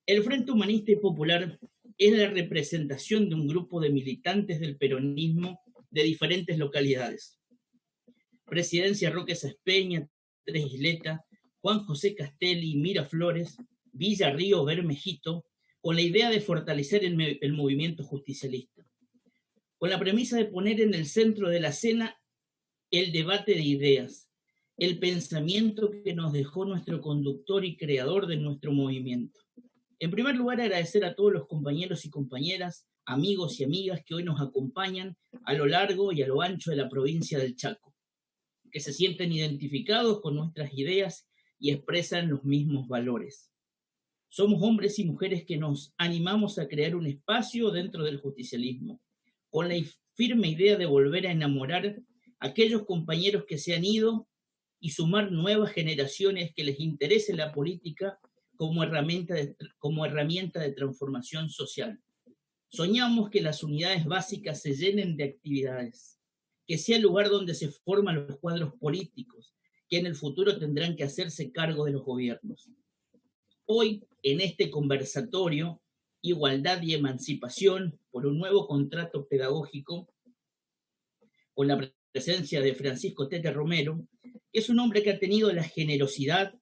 El Frente Humanista y Popular es la representación de un grupo de militantes del peronismo de diferentes localidades. Presidencia Roque Saspeña, Tres Isleta, Juan José Castelli, Miraflores, Villa Río, Bermejito, con la idea de fortalecer el movimiento justicialista, con la premisa de poner en el centro de la escena el debate de ideas, el pensamiento que nos dejó nuestro conductor y creador de nuestro movimiento. En primer lugar, agradecer a todos los compañeros y compañeras, amigos y amigas que hoy nos acompañan a lo largo y a lo ancho de la provincia del Chaco, que se sienten identificados con nuestras ideas y expresan los mismos valores. Somos hombres y mujeres que nos animamos a crear un espacio dentro del justicialismo, con la firme idea de volver a enamorar a aquellos compañeros que se han ido y sumar nuevas generaciones que les interese la política como herramienta de transformación social. Soñamos que las unidades básicas se llenen de actividades, que sea el lugar donde se forman los cuadros políticos, que en el futuro tendrán que hacerse cargo de los gobiernos. Hoy, en este conversatorio, Igualdad y Emancipación por un nuevo contrato pedagógico, con la presencia de Francisco Tete Romero, que es un hombre que ha tenido la generosidad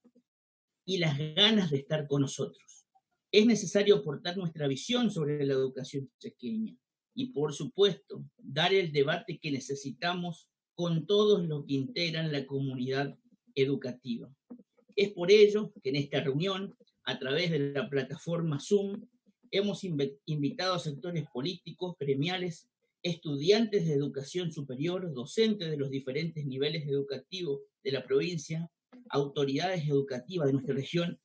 y las ganas de estar con nosotros. Es necesario aportar nuestra visión sobre la educación chaqueña y, por supuesto, dar el debate que necesitamos con todos los que integran la comunidad educativa. Es por ello que en esta reunión, a través de la plataforma Zoom, hemos invitado a sectores políticos, gremiales, estudiantes de educación superior, docentes de los diferentes niveles educativos de la provincia, autoridades educativas de nuestra región,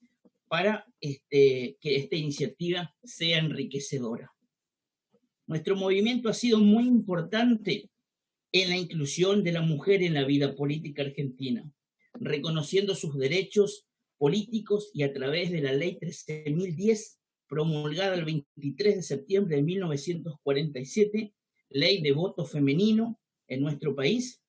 para que esta iniciativa sea enriquecedora. Nuestro movimiento ha sido muy importante en la inclusión de la mujer en la vida política argentina, reconociendo sus derechos políticos y a través de la Ley 13.010, promulgada el 23 de septiembre de 1947, Ley de Voto Femenino en nuestro país.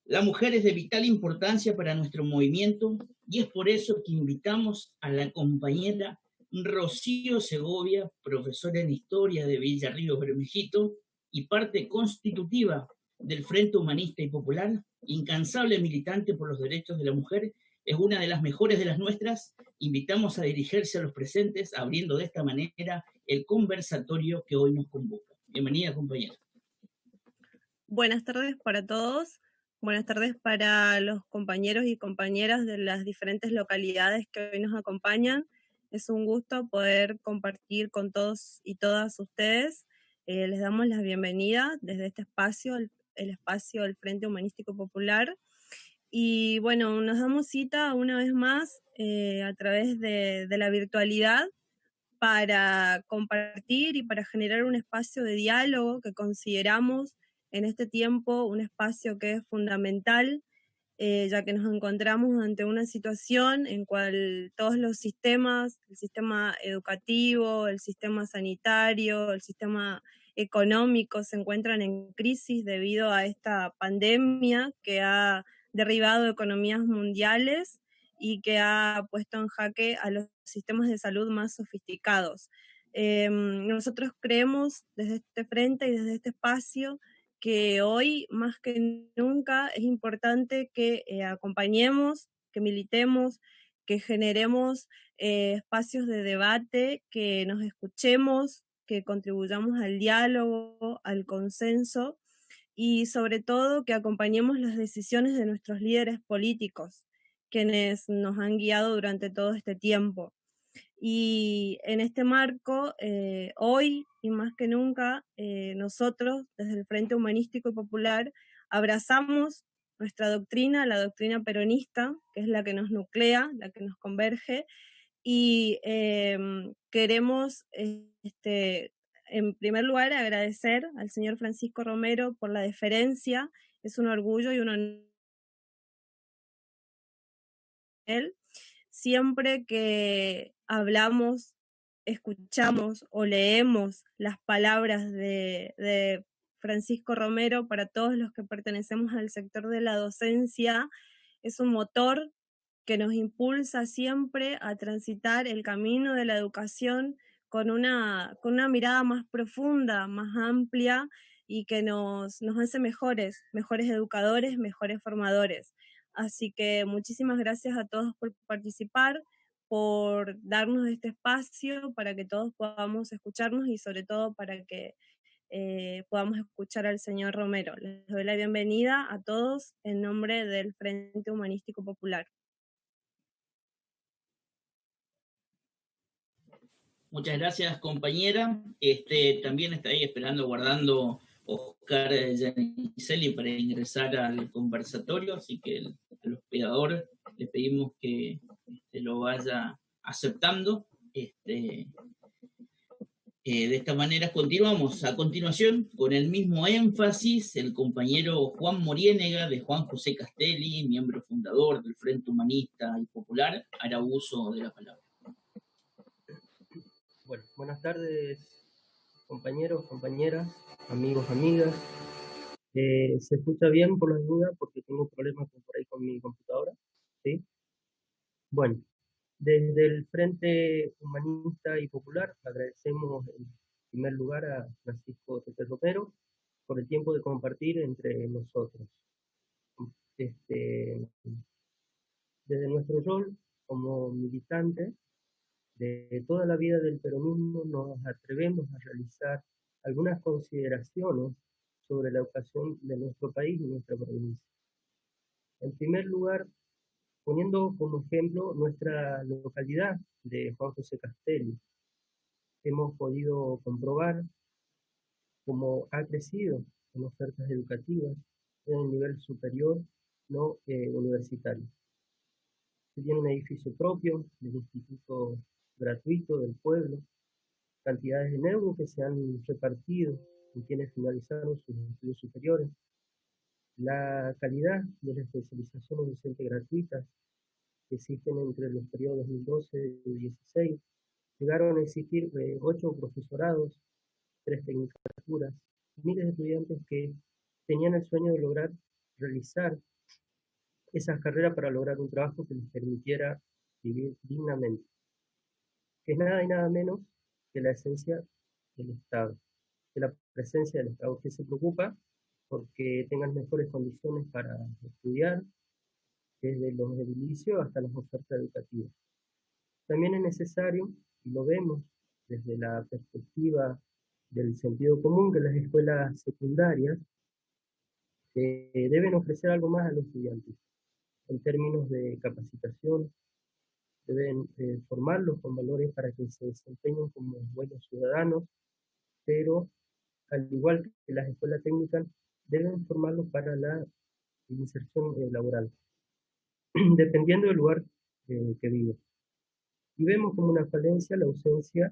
La mujer es de vital importancia para nuestro movimiento y es por eso que invitamos a la compañera Rocío Segovia, profesora en Historia de Villa Río Bermejito y parte constitutiva del Frente Humanista y Popular, incansable militante por los derechos de la mujer, es una de las mejores de las nuestras. Invitamos a dirigirse a los presentes, abriendo de esta manera el conversatorio que hoy nos convoca. Bienvenida, compañera. Buenas tardes para todos. Buenas tardes para los compañeros y compañeras de las diferentes localidades que hoy nos acompañan. Es un gusto poder compartir con todos y todas ustedes. Les damos la bienvenida desde este espacio, el espacio del Frente Humanístico Popular. Y bueno, nos damos cita una vez más a través de la virtualidad para compartir y para generar un espacio de diálogo que consideramos en este tiempo un espacio que es fundamental, ya que nos encontramos ante una situación en cual todos los sistemas, el sistema educativo, el sistema sanitario, el sistema económico se encuentran en crisis debido a esta pandemia que ha derribado economías mundiales y que ha puesto en jaque a los sistemas de salud más sofisticados. Nosotros creemos desde este frente y desde este espacio que hoy más que nunca es importante que acompañemos, que militemos, que generemos espacios de debate, que nos escuchemos, que contribuyamos al diálogo, al consenso y sobre todo que acompañemos las decisiones de nuestros líderes políticos, quienes nos han guiado durante todo este tiempo. Y en este marco, hoy y más que nunca, nosotros desde el Frente Humanístico y Popular abrazamos nuestra doctrina, la doctrina peronista, que es la que nos nuclea, la que nos converge, y queremos, en primer lugar, agradecer al señor Francisco Romero por la deferencia. Es un orgullo y un honor él. Siempre que hablamos, escuchamos o leemos las palabras de Francisco Romero, para todos los que pertenecemos al sector de la docencia, es un motor que nos impulsa siempre a transitar el camino de la educación con una mirada más profunda, más amplia, y que nos hace mejores educadores, mejores formadores. Así que muchísimas gracias a todos por participar, por darnos este espacio para que todos podamos escucharnos y sobre todo para que podamos escuchar al señor Romero. Les doy la bienvenida a todos en nombre del Frente Humanístico Popular. Muchas gracias, compañera. También está ahí esperando, guardando Oscar Giannicelli para ingresar al conversatorio, así que al hospedador le pedimos que lo vaya aceptando. De esta manera continuamos. A continuación, con el mismo énfasis, el compañero Juan Moriénega, de Juan José Castelli, miembro fundador del Frente Humanista y Popular, hará uso de la palabra. Bueno, buenas tardes, compañeros, compañeras, amigos, amigas. ¿Se escucha bien por las dudas? Porque tengo problemas por ahí con mi computadora, ¿sí? Bueno, desde el Frente Humanista y Popular agradecemos en primer lugar a Francisco Tete Romero por el tiempo de compartir entre nosotros. Desde nuestro rol como militantes de toda la vida del peronismo, nos atrevemos a realizar algunas consideraciones sobre la educación de nuestro país y nuestra provincia. En primer lugar, poniendo como ejemplo nuestra localidad de Juan José Castelli, hemos podido comprobar cómo ha crecido en ofertas educativas en el nivel superior no universitario. Se tiene un edificio propio del Instituto Gratuito del Pueblo, cantidades de neuro que se han repartido en quienes finalizaron sus estudios superiores, la calidad de las especializaciones docentes gratuitas que existen entre los periodos 2012 y 2016, llegaron a existir 8 profesorados, 3 tecnicaturas, miles de estudiantes que tenían el sueño de lograr realizar esas carreras para lograr un trabajo que les permitiera vivir dignamente, que es nada y nada menos que la esencia del Estado, de la presencia del Estado, que se preocupa porque tengan mejores condiciones para estudiar, desde los edilicios hasta las ofertas educativas. También es necesario, y lo vemos desde la perspectiva del sentido común, que las escuelas secundarias deben ofrecer algo más a los estudiantes, en términos de capacitación, deben formarlos con valores para que se desempeñen como buenos ciudadanos, pero al igual que las escuelas técnicas, deben formarlos para la inserción laboral, dependiendo del lugar que vive. Y vemos como una falencia la ausencia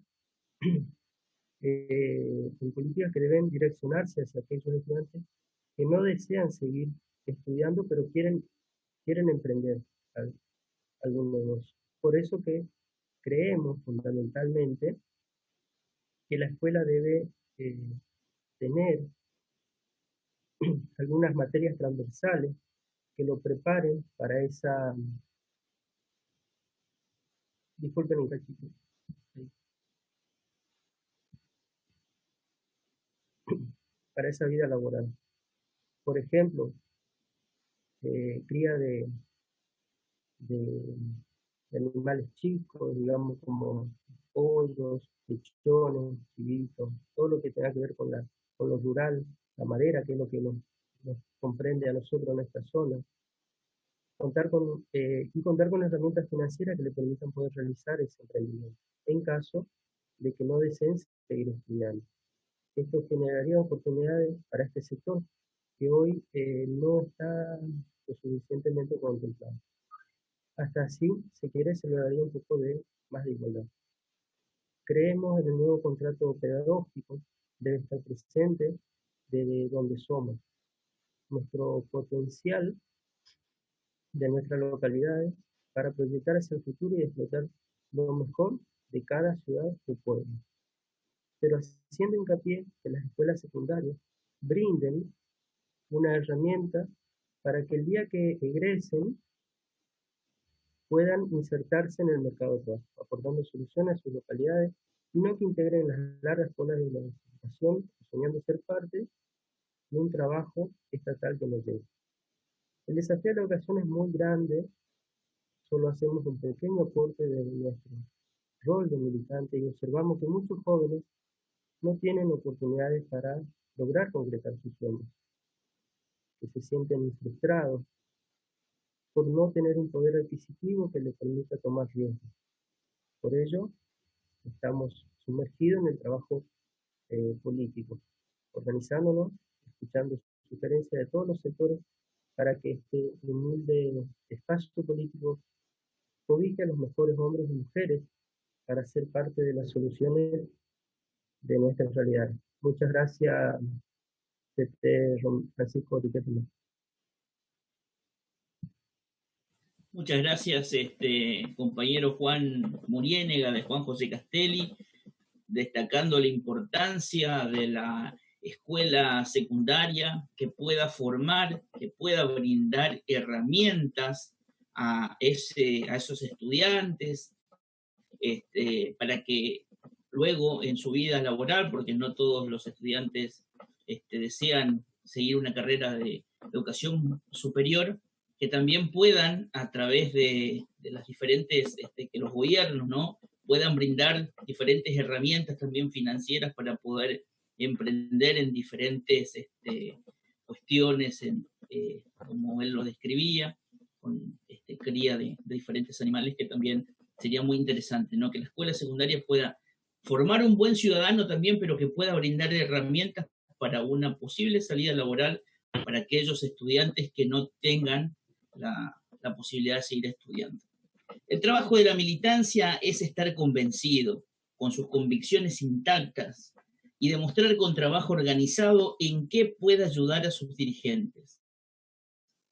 en políticas que deben direccionarse hacia aquellos estudiantes que no desean seguir estudiando, pero quieren emprender algún negocio. Por eso que creemos fundamentalmente que la escuela debe tener algunas materias transversales que lo preparen para esa... Disculpen un cachito. Para esa vida laboral. Por ejemplo, cría de animales chicos, digamos, como pollos, lechones, chivitos, todo lo que tenga que ver con lo rural, la madera, que es lo que nos comprende a nosotros en esta zona. Contar con herramientas financieras que le permitan poder realizar ese emprendimiento, en caso de que no deseen seguir estudiando. Esto generaría oportunidades para este sector que hoy no está lo suficientemente contemplado. Hasta así, se quiere, se le daría un poco de más de igualdad. Creemos en el nuevo contrato pedagógico, debe estar presente desde donde somos. Nuestro potencial de nuestras localidades para proyectar hacia el futuro y explotar lo mejor de cada ciudad o pueblo. Pero haciendo hincapié que las escuelas secundarias brinden una herramienta para que el día que egresen puedan insertarse en el mercado de trabajo, aportando soluciones a sus localidades, y no que integren las largas colas de la educación, soñando ser parte de un trabajo estatal que nos llegue. El desafío de la educación es muy grande, solo hacemos un pequeño aporte de nuestro rol de militante y observamos que muchos jóvenes no tienen oportunidades para lograr concretar sus sueños, que se sienten frustrados por no tener un poder adquisitivo que les permita tomar riesgos. Por ello, estamos sumergidos en el trabajo político, organizándonos, escuchando sugerencias de todos los sectores para que este humilde espacio político cobije a los mejores hombres y mujeres para ser parte de las soluciones de nuestras realidades. Muchas gracias, Francisco Riquelme. Muchas gracias, compañero Juan Muriénega, de Juan José Castelli, destacando la importancia de la escuela secundaria, que pueda formar, que pueda brindar herramientas a esos estudiantes, para que luego en su vida laboral, porque no todos los estudiantes desean seguir una carrera de educación superior, que también puedan, a través de las diferentes, que los gobiernos, ¿no?, puedan brindar diferentes herramientas también financieras para poder emprender en diferentes cuestiones, como él lo describía, con cría de diferentes animales, que también sería muy interesante, ¿no?, que la escuela secundaria pueda formar un buen ciudadano también, pero que pueda brindar herramientas para una posible salida laboral para aquellos estudiantes que no tengan la posibilidad de seguir estudiando. El trabajo de la militancia es estar convencido, con sus convicciones intactas, y demostrar con trabajo organizado en qué puede ayudar a sus dirigentes.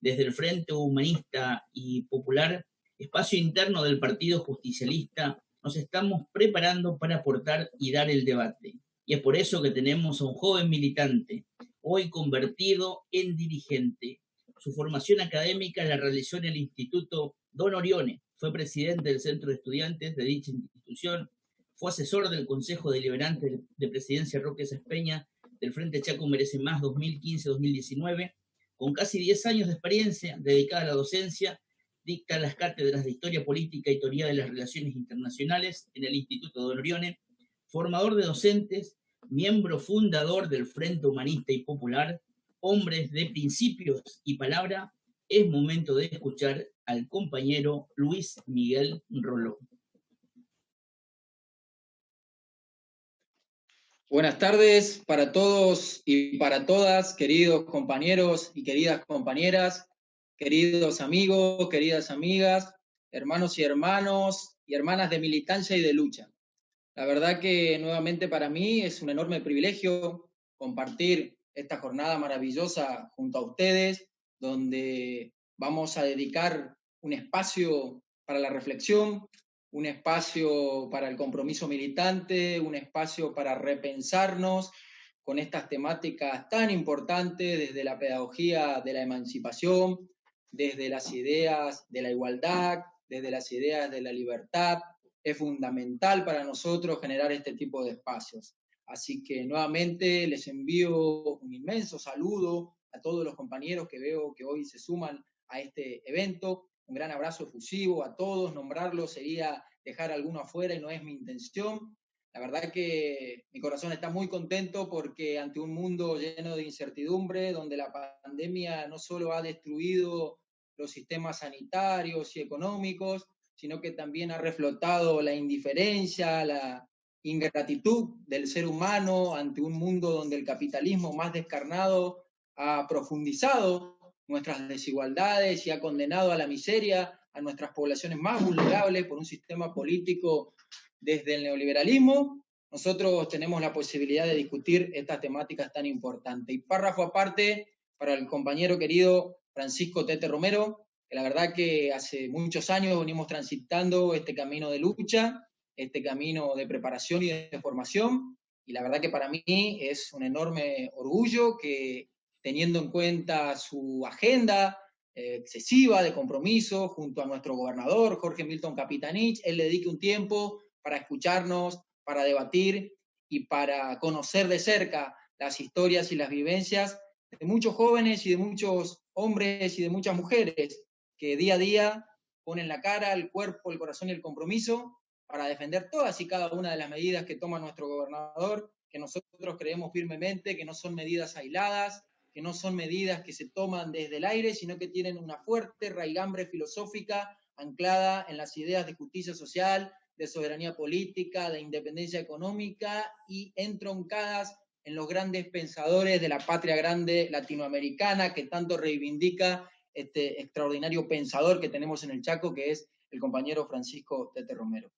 Desde el Frente Humanista y Popular, espacio interno del Partido Justicialista, nos estamos preparando para aportar y dar el debate. Y es por eso que tenemos a un joven militante, hoy convertido en dirigente. Su formación académica la realizó en el Instituto Don Orione, fue presidente del Centro de Estudiantes de dicha institución, fue asesor del Consejo Deliberante de Presidencia Roque Sespeña del Frente Chaco Merece Más 2015-2019, con casi 10 años de experiencia dedicada a la docencia, dicta las cátedras de Historia Política y Teoría de las Relaciones Internacionales en el Instituto Don Orione, formador de docentes, miembro fundador del Frente Humanista y Popular, hombres de principios y palabra. Es momento de escuchar al compañero Luis Miguel Roló. Buenas tardes para todos y para todas, queridos compañeros y queridas compañeras, queridos amigos, queridas amigas, hermanos y hermanas de militancia y de lucha. La verdad que nuevamente para mí es un enorme privilegio compartir esta jornada maravillosa junto a ustedes, donde vamos a dedicar un espacio para la reflexión, un espacio para el compromiso militante, un espacio para repensarnos con estas temáticas tan importantes desde la pedagogía de la emancipación, desde las ideas de la igualdad, desde las ideas de la libertad. Es fundamental para nosotros generar este tipo de espacios. Así que nuevamente les envío un inmenso saludo a todos los compañeros que veo que hoy se suman a este evento. Un gran abrazo efusivo a todos. Nombrarlos sería dejar alguno afuera y no es mi intención. La verdad que mi corazón está muy contento porque ante un mundo lleno de incertidumbre, donde la pandemia no solo ha destruido los sistemas sanitarios y económicos, sino que también ha reflotado la indiferencia, la ingratitud del ser humano ante un mundo donde el capitalismo más descarnado ha profundizado nuestras desigualdades y ha condenado a la miseria a nuestras poblaciones más vulnerables por un sistema político desde el neoliberalismo. Nosotros tenemos la posibilidad de discutir estas temáticas tan importantes. Y párrafo aparte para el compañero querido Francisco Tete Romero, que la verdad que hace muchos años venimos transitando este camino de lucha, este camino de preparación y de formación, y la verdad que para mí es un enorme orgullo que, teniendo en cuenta su agenda excesiva de compromiso, junto a nuestro gobernador, Jorge Milton Capitanich, él le dedique un tiempo para escucharnos, para debatir y para conocer de cerca las historias y las vivencias de muchos jóvenes y de muchos hombres y de muchas mujeres que día a día ponen la cara, el cuerpo, el corazón y el compromiso para defender todas y cada una de las medidas que toma nuestro gobernador, que nosotros creemos firmemente que no son medidas aisladas, que no son medidas que se toman desde el aire, sino que tienen una fuerte raigambre filosófica anclada en las ideas de justicia social, de soberanía política, de independencia económica y entroncadas en los grandes pensadores de la patria grande latinoamericana que tanto reivindica este extraordinario pensador que tenemos en el Chaco, que es el compañero Francisco Tete Romero.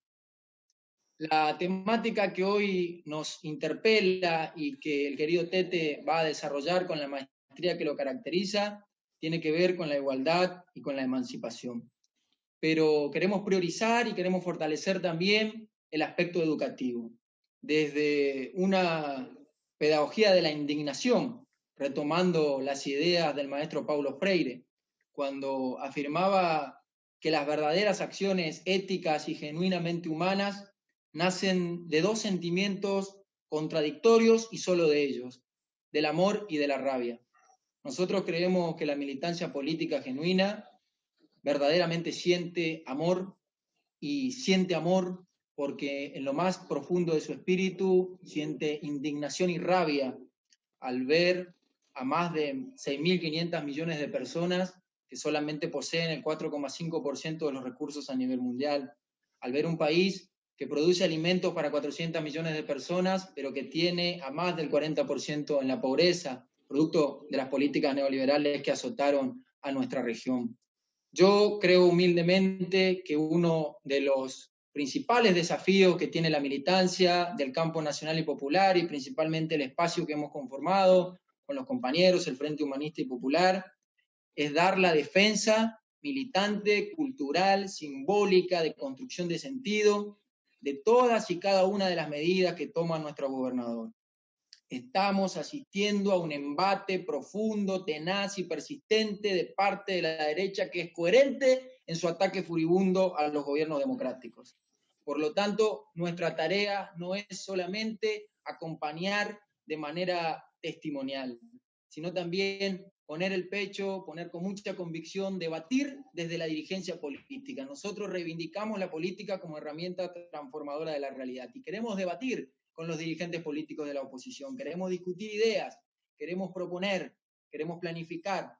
La temática que hoy nos interpela y que el querido Tete va a desarrollar con la maestría que lo caracteriza, tiene que ver con la igualdad y con la emancipación. Pero queremos priorizar y queremos fortalecer también el aspecto educativo, desde una pedagogía de la indignación, retomando las ideas del maestro Paulo Freire, cuando afirmaba que las verdaderas acciones éticas y genuinamente humanas nacen de dos sentimientos contradictorios y solo de ellos, del amor y de la rabia. Nosotros creemos que la militancia política genuina verdaderamente siente amor y siente amor porque en lo más profundo de su espíritu siente indignación y rabia al ver a más de 6.500 millones de personas que solamente poseen el 4,5% de los recursos a nivel mundial, al ver un país que produce alimentos para 400 millones de personas, pero que tiene a más del 40% en la pobreza, producto de las políticas neoliberales que azotaron a nuestra región. Yo creo humildemente que uno de los principales desafíos que tiene la militancia del campo nacional y popular, y principalmente el espacio que hemos conformado con los compañeros, el Frente Humanista y Popular, es dar la defensa militante, cultural, simbólica, de construcción de sentido, de todas y cada una de las medidas que toma nuestro gobernador. Estamos asistiendo a un embate profundo, tenaz y persistente de parte de la derecha que es coherente en su ataque furibundo a los gobiernos democráticos. Por lo tanto, nuestra tarea no es solamente acompañar de manera testimonial, sino también poner el pecho, poner con mucha convicción, debatir desde la dirigencia política. Nosotros reivindicamos la política como herramienta transformadora de la realidad y queremos debatir con los dirigentes políticos de la oposición. Queremos discutir ideas, queremos proponer, queremos planificar.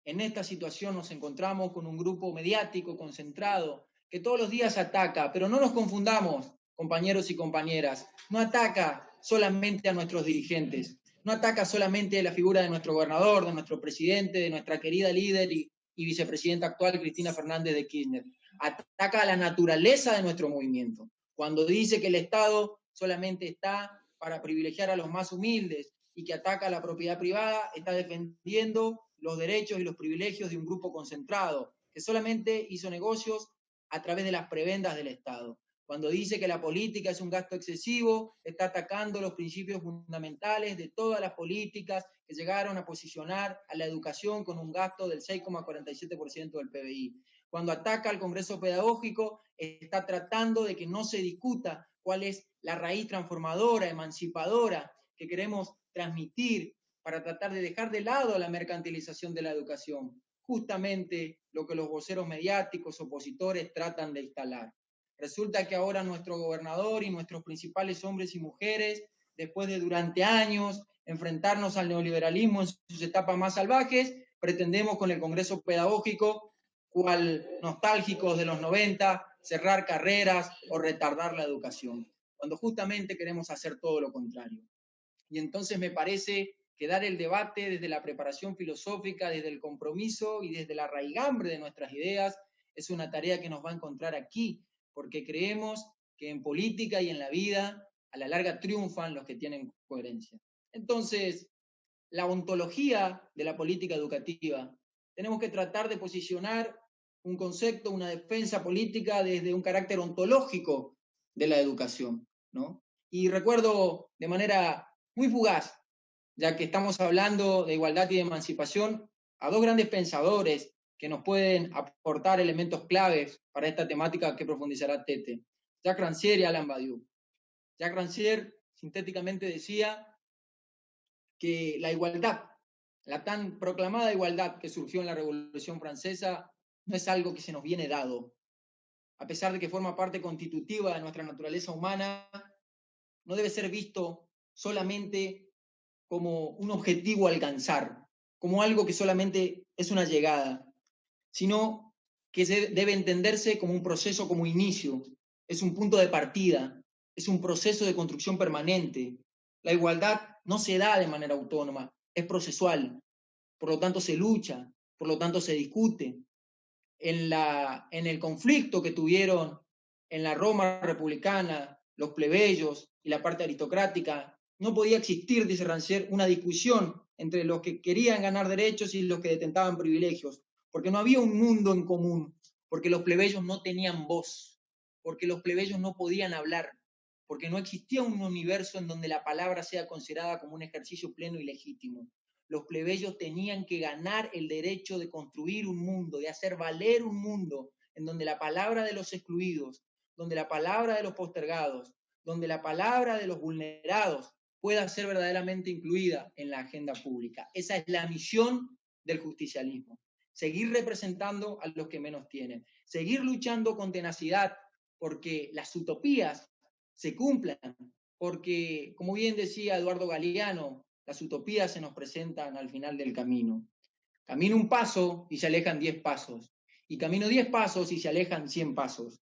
En esta situación nos encontramos con un grupo mediático concentrado que todos los días ataca, pero no nos confundamos, compañeros y compañeras, no ataca solamente a nuestros dirigentes, no ataca solamente a la figura de nuestro gobernador, de nuestro presidente, de nuestra querida líder y vicepresidenta actual, Cristina Fernández de Kirchner. Ataca a la naturaleza de nuestro movimiento. Cuando dice que el Estado solamente está para privilegiar a los más humildes y que ataca a la propiedad privada, está defendiendo los derechos y los privilegios de un grupo concentrado, que solamente hizo negocios a través de las prebendas del Estado. Cuando dice que la política es un gasto excesivo, está atacando los principios fundamentales de todas las políticas que llegaron a posicionar a la educación con un gasto del 6,47% del PBI. Cuando ataca al Congreso Pedagógico, está tratando de que no se discuta cuál es la raíz transformadora, emancipadora que queremos transmitir para tratar de dejar de lado la mercantilización de la educación. Justamente lo que los voceros mediáticos opositores tratan de instalar. Resulta que ahora nuestro gobernador y nuestros principales hombres y mujeres, después de durante años enfrentarnos al neoliberalismo en sus etapas más salvajes, pretendemos con el Congreso Pedagógico, cual nostálgicos de los 90, cerrar carreras o retardar la educación, cuando justamente queremos hacer todo lo contrario. Y entonces me parece que dar el debate desde la preparación filosófica, desde el compromiso y desde la raigambre de nuestras ideas es una tarea que nos va a encontrar aquí, porque creemos que en política y en la vida a la larga triunfan los que tienen coherencia. Entonces, la ontología de la política educativa, tenemos que tratar de posicionar un concepto, una defensa política desde un carácter ontológico de la educación, ¿no? Y recuerdo de manera muy fugaz, ya que estamos hablando de igualdad y de emancipación, a dos grandes pensadores que nos pueden aportar elementos claves para esta temática que profundizará Tete. Jacques Rancière y Alain Badiou. Jacques Rancière sintéticamente decía que la igualdad, la tan proclamada igualdad que surgió en la Revolución Francesa, no es algo que se nos viene dado. A pesar de que forma parte constitutiva de nuestra naturaleza humana, no debe ser visto solamente como un objetivo a alcanzar, como algo que solamente es una llegada, sino que debe entenderse como un proceso, como inicio, es un punto de partida, es un proceso de construcción permanente. La igualdad no se da de manera autónoma, es procesual, por lo tanto se lucha, por lo tanto se discute. En el conflicto que tuvieron en la Roma republicana los plebeyos y la parte aristocrática, no podía existir, dice Rancière, una discusión entre los que querían ganar derechos y los que detentaban privilegios, porque no había un mundo en común, porque los plebeyos no tenían voz, porque los plebeyos no podían hablar, porque no existía un universo en donde la palabra sea considerada como un ejercicio pleno y legítimo. Los plebeyos tenían que ganar el derecho de construir un mundo, de hacer valer un mundo en donde la palabra de los excluidos, donde la palabra de los postergados, donde la palabra de los vulnerados pueda ser verdaderamente incluida en la agenda pública. Esa es la misión del justicialismo. Seguir representando a los que menos tienen. Seguir luchando con tenacidad porque las utopías se cumplan. Porque, como bien decía Eduardo Galeano, las utopías se nos presentan al final del camino. Camino un paso y se alejan 10 pasos. Y camino 10 pasos y se alejan 100 pasos.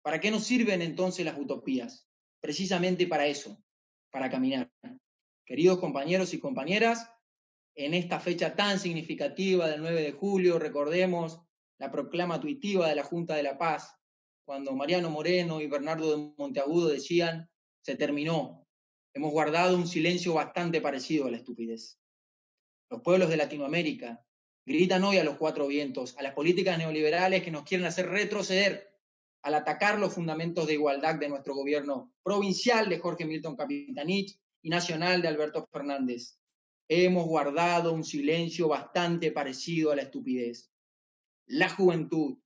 ¿Para qué nos sirven entonces las utopías? Precisamente para eso, para caminar. Queridos compañeros y compañeras, en esta fecha tan significativa del 9 de julio, recordemos la proclama tuitiva de la Junta de la Paz, cuando Mariano Moreno y Bernardo de Monteagudo decían, se terminó. Hemos guardado un silencio bastante parecido a la estupidez. Los pueblos de Latinoamérica gritan hoy a los cuatro vientos, a las políticas neoliberales que nos quieren hacer retroceder al atacar los fundamentos de igualdad de nuestro gobierno provincial de Jorge Milton Capitanich y nacional de Alberto Fernández. Hemos guardado un silencio bastante parecido a la estupidez. La juventud,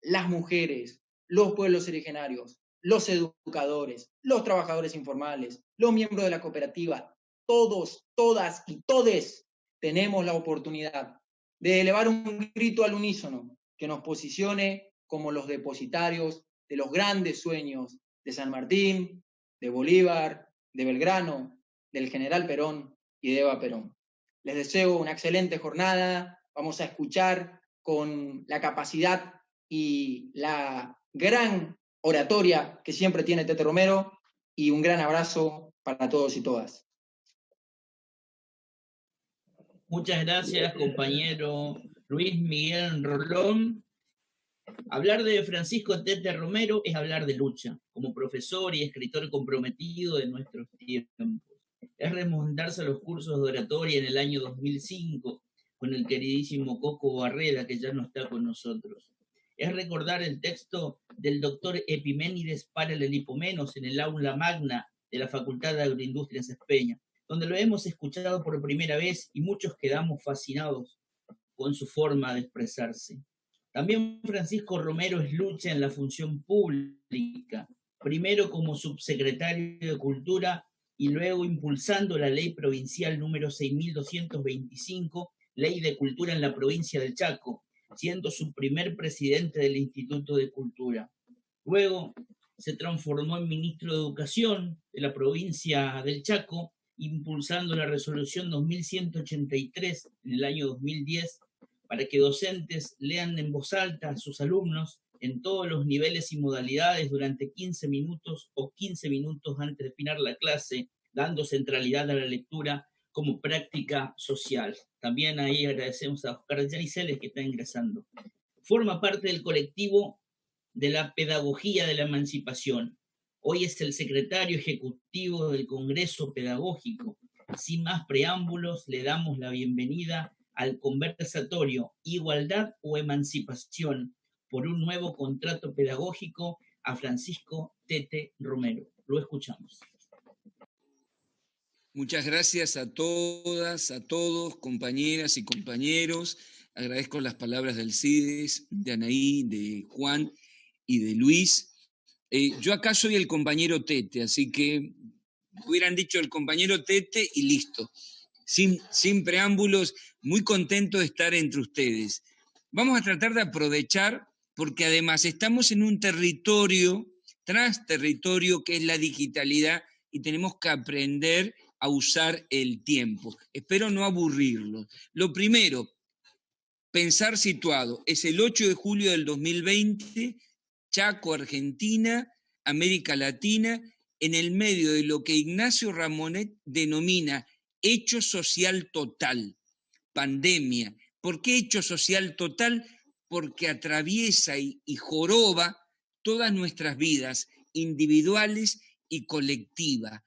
las mujeres, los pueblos originarios, los educadores, los trabajadores informales, los miembros de la cooperativa, todos, todas y todes tenemos la oportunidad de elevar un grito al unísono que nos posicione como los depositarios de los grandes sueños de San Martín, de Bolívar, de Belgrano, del general Perón y de Eva Perón. Les deseo una excelente jornada. Vamos a escuchar con la capacidad y la gran oratoria que siempre tiene Tete Romero, y un gran abrazo para todos y todas. Muchas gracias, compañero Luis Miguel Rolón. Hablar de Francisco Tete Romero es hablar de lucha, como profesor y escritor comprometido de nuestros tiempos. Es remontarse a los cursos de oratoria en el año 2005, con el queridísimo Coco Barreda, que ya no está con nosotros. Es recordar el texto del doctor Epiménides Paralelipomenos en el aula magna de la Facultad de Agroindustria en Espeña, donde lo hemos escuchado por primera vez y muchos quedamos fascinados con su forma de expresarse. También Francisco Romero es lucha en la función pública, primero como subsecretario de Cultura y luego impulsando la ley provincial número 6.225, Ley de Cultura en la provincia del Chaco, siendo su primer presidente del Instituto de Cultura. Luego se transformó en ministro de Educación de la provincia del Chaco, impulsando la resolución 2183 en el año 2010 para que docentes lean en voz alta a sus alumnos en todos los niveles y modalidades durante 15 minutos o 15 minutos antes de terminar la clase, dando centralidad a la lectura como práctica social. También ahí agradecemos a Oscar Yaiceles que está ingresando. Forma parte del colectivo de la Pedagogía de la Emancipación. Hoy es el secretario ejecutivo del Congreso Pedagógico. Sin más preámbulos, le damos la bienvenida al conversatorio Igualdad o Emancipación por un nuevo contrato pedagógico a Francisco Tete Romero. Lo escuchamos. Muchas gracias a todas, a todos, compañeras y compañeros. agradezco las palabras del CIDES, de Anaí, de Juan y de Luis. Yo acá soy el compañero Tete, así que hubieran dicho el compañero Tete y listo. Sin preámbulos, muy contento de estar entre ustedes. Vamos a tratar de aprovechar, porque además estamos en un territorio, transterritorio, que es la digitalidad, y tenemos que aprender a usar el tiempo. Espero no aburrirlos. Lo primero, pensar situado. Es el 8 de julio del 2020, Chaco, Argentina, América Latina, en el medio de lo que Ignacio Ramonet denomina hecho social total, pandemia. ¿Por qué hecho social total? Porque atraviesa y joroba todas nuestras vidas, individuales y colectivas.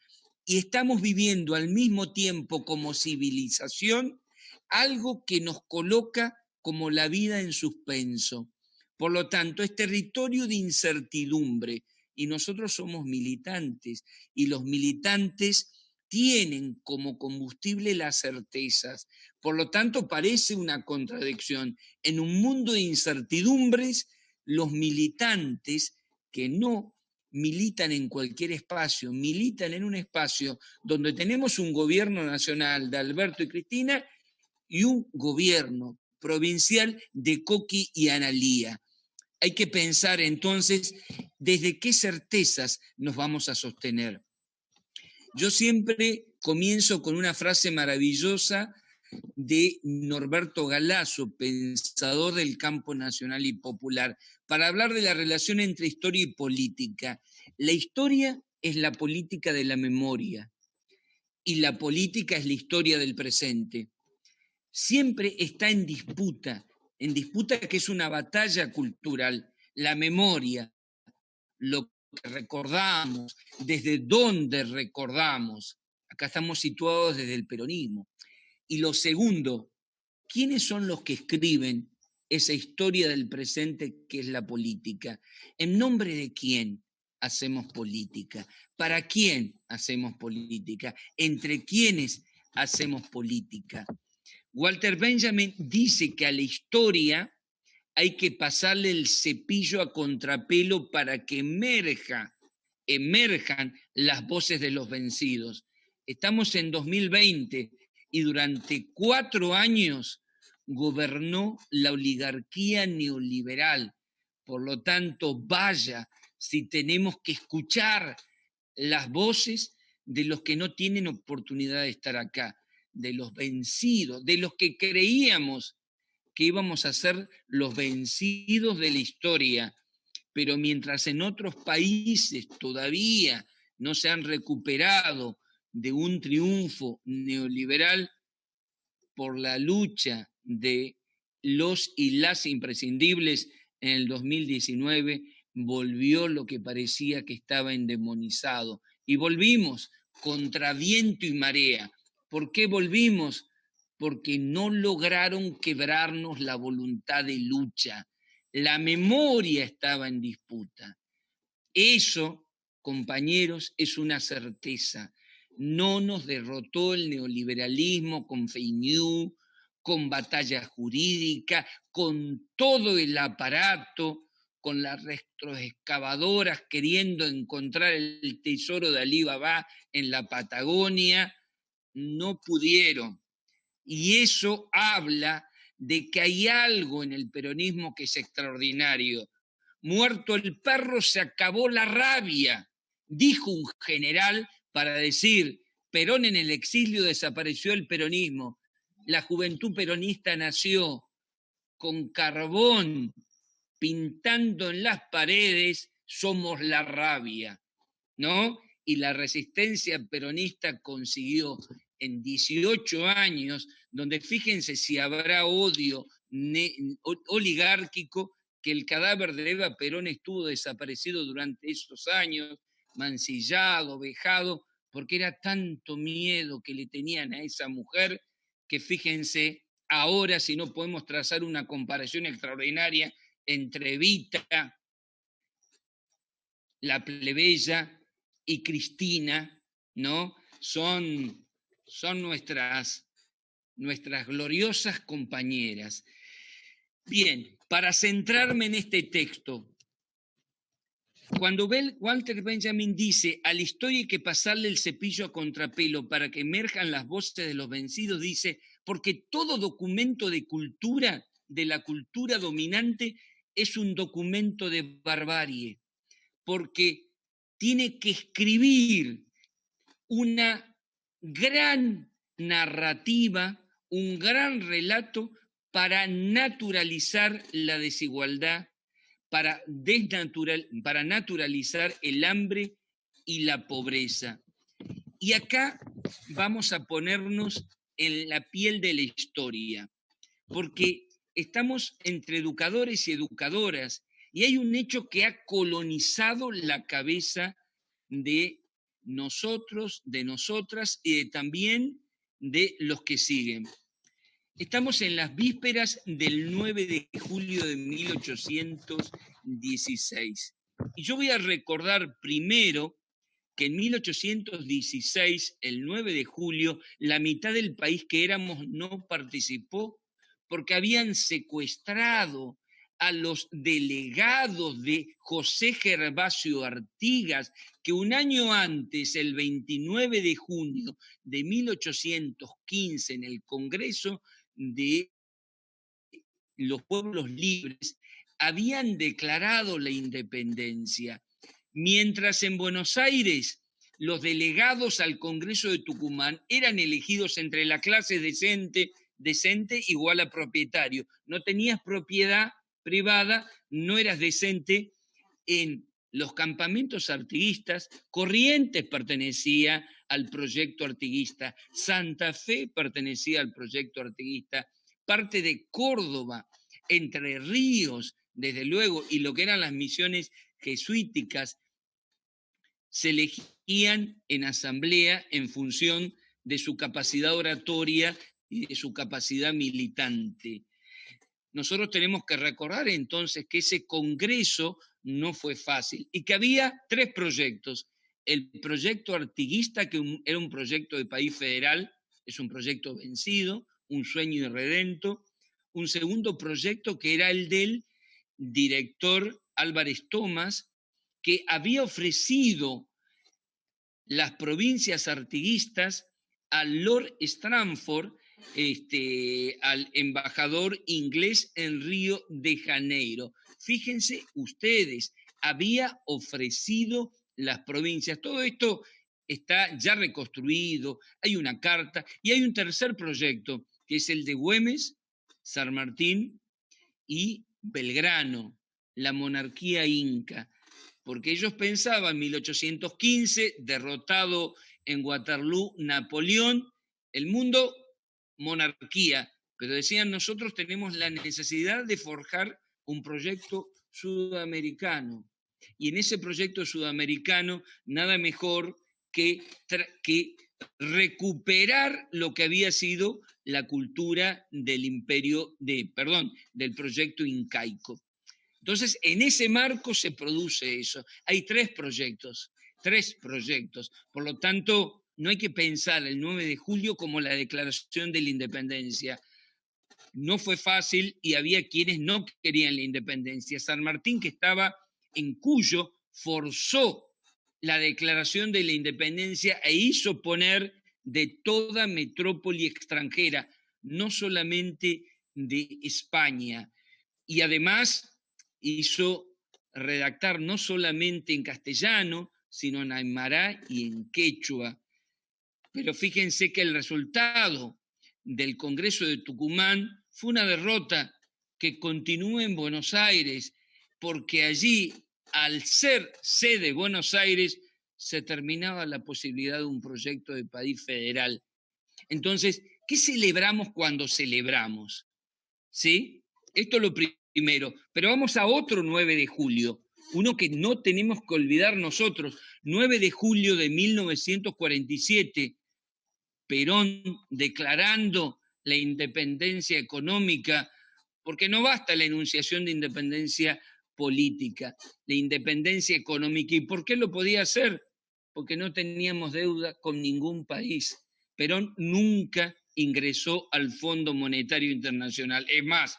Y estamos viviendo al mismo tiempo como civilización algo que nos coloca como la vida en suspenso. Por lo tanto, es territorio de incertidumbre y nosotros somos militantes y los militantes tienen como combustible las certezas. Por lo tanto, parece una contradicción. En un mundo de incertidumbres, los militantes que no militan en cualquier espacio, militan en un espacio donde tenemos un gobierno nacional de Alberto y Cristina y un gobierno provincial de Coqui y Analía. Hay que pensar entonces desde qué certezas nos vamos a sostener. Yo siempre comienzo con una frase maravillosa de Norberto Galazo, pensador del campo nacional y popular, para hablar de la relación entre historia y política. La historia es la política de la memoria y la política es la historia del presente. Siempre está en disputa que es una batalla cultural, la memoria, lo que recordamos, desde dónde recordamos. Acá estamos situados desde el peronismo. Y lo segundo, ¿quiénes son los que escriben esa historia del presente que es la política? ¿En nombre de quién hacemos política? ¿Para quién hacemos política? ¿Entre quiénes hacemos política? Walter Benjamin dice que a la historia hay que pasarle el cepillo a contrapelo para que emerjan las voces de los vencidos. Estamos en 2020 y durante 4 años gobernó la oligarquía neoliberal. Por lo tanto, vaya si tenemos que escuchar las voces de los que no tienen oportunidad de estar acá, de los vencidos, de los que creíamos que íbamos a ser los vencidos de la historia, pero mientras en otros países todavía no se han recuperado de un triunfo neoliberal por la lucha de los y las imprescindibles, en el 2019 volvió lo que parecía que estaba endemonizado. Y volvimos contra viento y marea. ¿Por qué volvimos? Porque no lograron quebrarnos la voluntad de lucha. La memoria estaba en disputa. Eso, compañeros, es una certeza. No nos derrotó el neoliberalismo con fake news, con batalla jurídica, con todo el aparato, con las retroexcavadoras queriendo encontrar el tesoro de Alí Baba en la Patagonia. No pudieron. Y eso habla de que hay algo en el peronismo que es extraordinario. Muerto el perro, se acabó la rabia, dijo un general para decir, Perón en el exilio, desapareció el peronismo. La juventud peronista nació con carbón, pintando en las paredes, somos la rabia, ¿no? Y la resistencia peronista consiguió en 18 años, donde fíjense si habrá odio oligárquico, que el cadáver de Eva Perón estuvo desaparecido durante esos años, mancillado, vejado, porque era tanto miedo que le tenían a esa mujer, que fíjense, ahora si no podemos trazar una comparación extraordinaria entre Evita, la plebeya, y Cristina, ¿no? Son nuestras gloriosas compañeras. Bien, para centrarme en este texto, cuando Walter Benjamin dice a la historia hay que pasarle el cepillo a contrapelo para que emerjan las voces de los vencidos, dice, porque todo documento de cultura, de la cultura dominante, es un documento de barbarie, porque tiene que escribir una gran narrativa, un gran relato para naturalizar la desigualdad, para naturalizar el hambre y la pobreza. Y acá vamos a ponernos en la piel de la historia, porque estamos entre educadores y educadoras, y hay un hecho que ha colonizado la cabeza de nosotros, de nosotras y también de los que siguen. Estamos en las vísperas del 9 de julio de 1816. Y yo voy a recordar primero que en 1816, el 9 de julio, la mitad del país que éramos no participó porque habían secuestrado a los delegados de José Gervasio Artigas, que un año antes, el 29 de junio de 1815, en el Congreso de los Pueblos Libres, habían declarado la independencia. Mientras en Buenos Aires los delegados al Congreso de Tucumán eran elegidos entre la clase decente igual a propietario. No tenías propiedad privada, no eras decente. En los campamentos artiguistas, Corrientes pertenecía al proyecto artiguista, Santa Fe pertenecía al proyecto artiguista, parte de Córdoba, Entre Ríos, desde luego, y lo que eran las misiones jesuíticas, se elegían en asamblea en función de su capacidad oratoria y de su capacidad militante. Nosotros tenemos que recordar entonces que ese congreso no fue fácil y que había tres proyectos. El proyecto artiguista, que era un proyecto de país federal, es un proyecto vencido, un sueño irredento. Un segundo proyecto que era el del director Álvarez Thomas, que había ofrecido las provincias artiguistas al Lord Stranford, al embajador inglés en Río de Janeiro. Fíjense ustedes, había ofrecido las provincias. Todo esto está ya reconstruido, hay una carta y hay un tercer proyecto, que es el de Güemes, San Martín y Belgrano, la monarquía inca, porque ellos pensaban en 1815, derrotado en Waterloo Napoleón, el mundo monarquía, pero decían nosotros tenemos la necesidad de forjar un proyecto sudamericano, y en ese proyecto sudamericano nada mejor que recuperar lo que había sido la cultura del del proyecto incaico. Entonces, en ese marco se produce eso. Hay tres proyectos. Por lo tanto, no hay que pensar el 9 de julio como la declaración de la independencia. No fue fácil y había quienes no querían la independencia. San Martín, que estaba en Cuyo, forzó la declaración de la independencia e hizo poner de toda metrópoli extranjera, no solamente de España. Y además hizo redactar no solamente en castellano, sino en aymara y en quechua. Pero fíjense que el resultado del Congreso de Tucumán fue una derrota que continúa en Buenos Aires, porque allí, al ser sede Buenos Aires, se terminaba la posibilidad de un proyecto de país federal. Entonces, ¿qué celebramos cuando celebramos? ¿Sí? Esto es lo primero. Pero vamos a otro 9 de julio, uno que no tenemos que olvidar nosotros. 9 de julio de 1947, Perón declarando la independencia económica, porque no basta la enunciación de independencia política, la independencia económica. ¿Y por qué lo podía hacer? Porque no teníamos deuda con ningún país. Perón nunca ingresó al Fondo Monetario Internacional. Es más,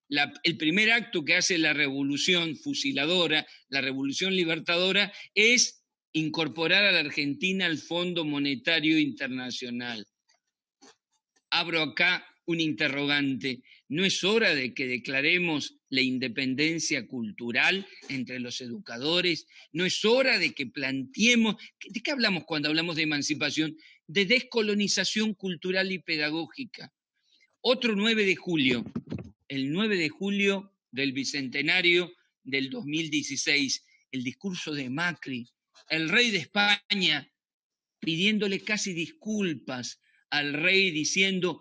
el primer acto que hace la revolución fusiladora, la revolución libertadora, es incorporar a la Argentina al Fondo Monetario Internacional. Abro acá un interrogante. ¿No es hora de que declaremos la independencia cultural entre los educadores? ¿No es hora de que planteemos, de qué hablamos cuando hablamos de emancipación? De descolonización cultural y pedagógica. Otro 9 de julio, el 9 de julio del Bicentenario del 2016, el discurso de Macri, el rey de España pidiéndole casi disculpas al rey diciendo: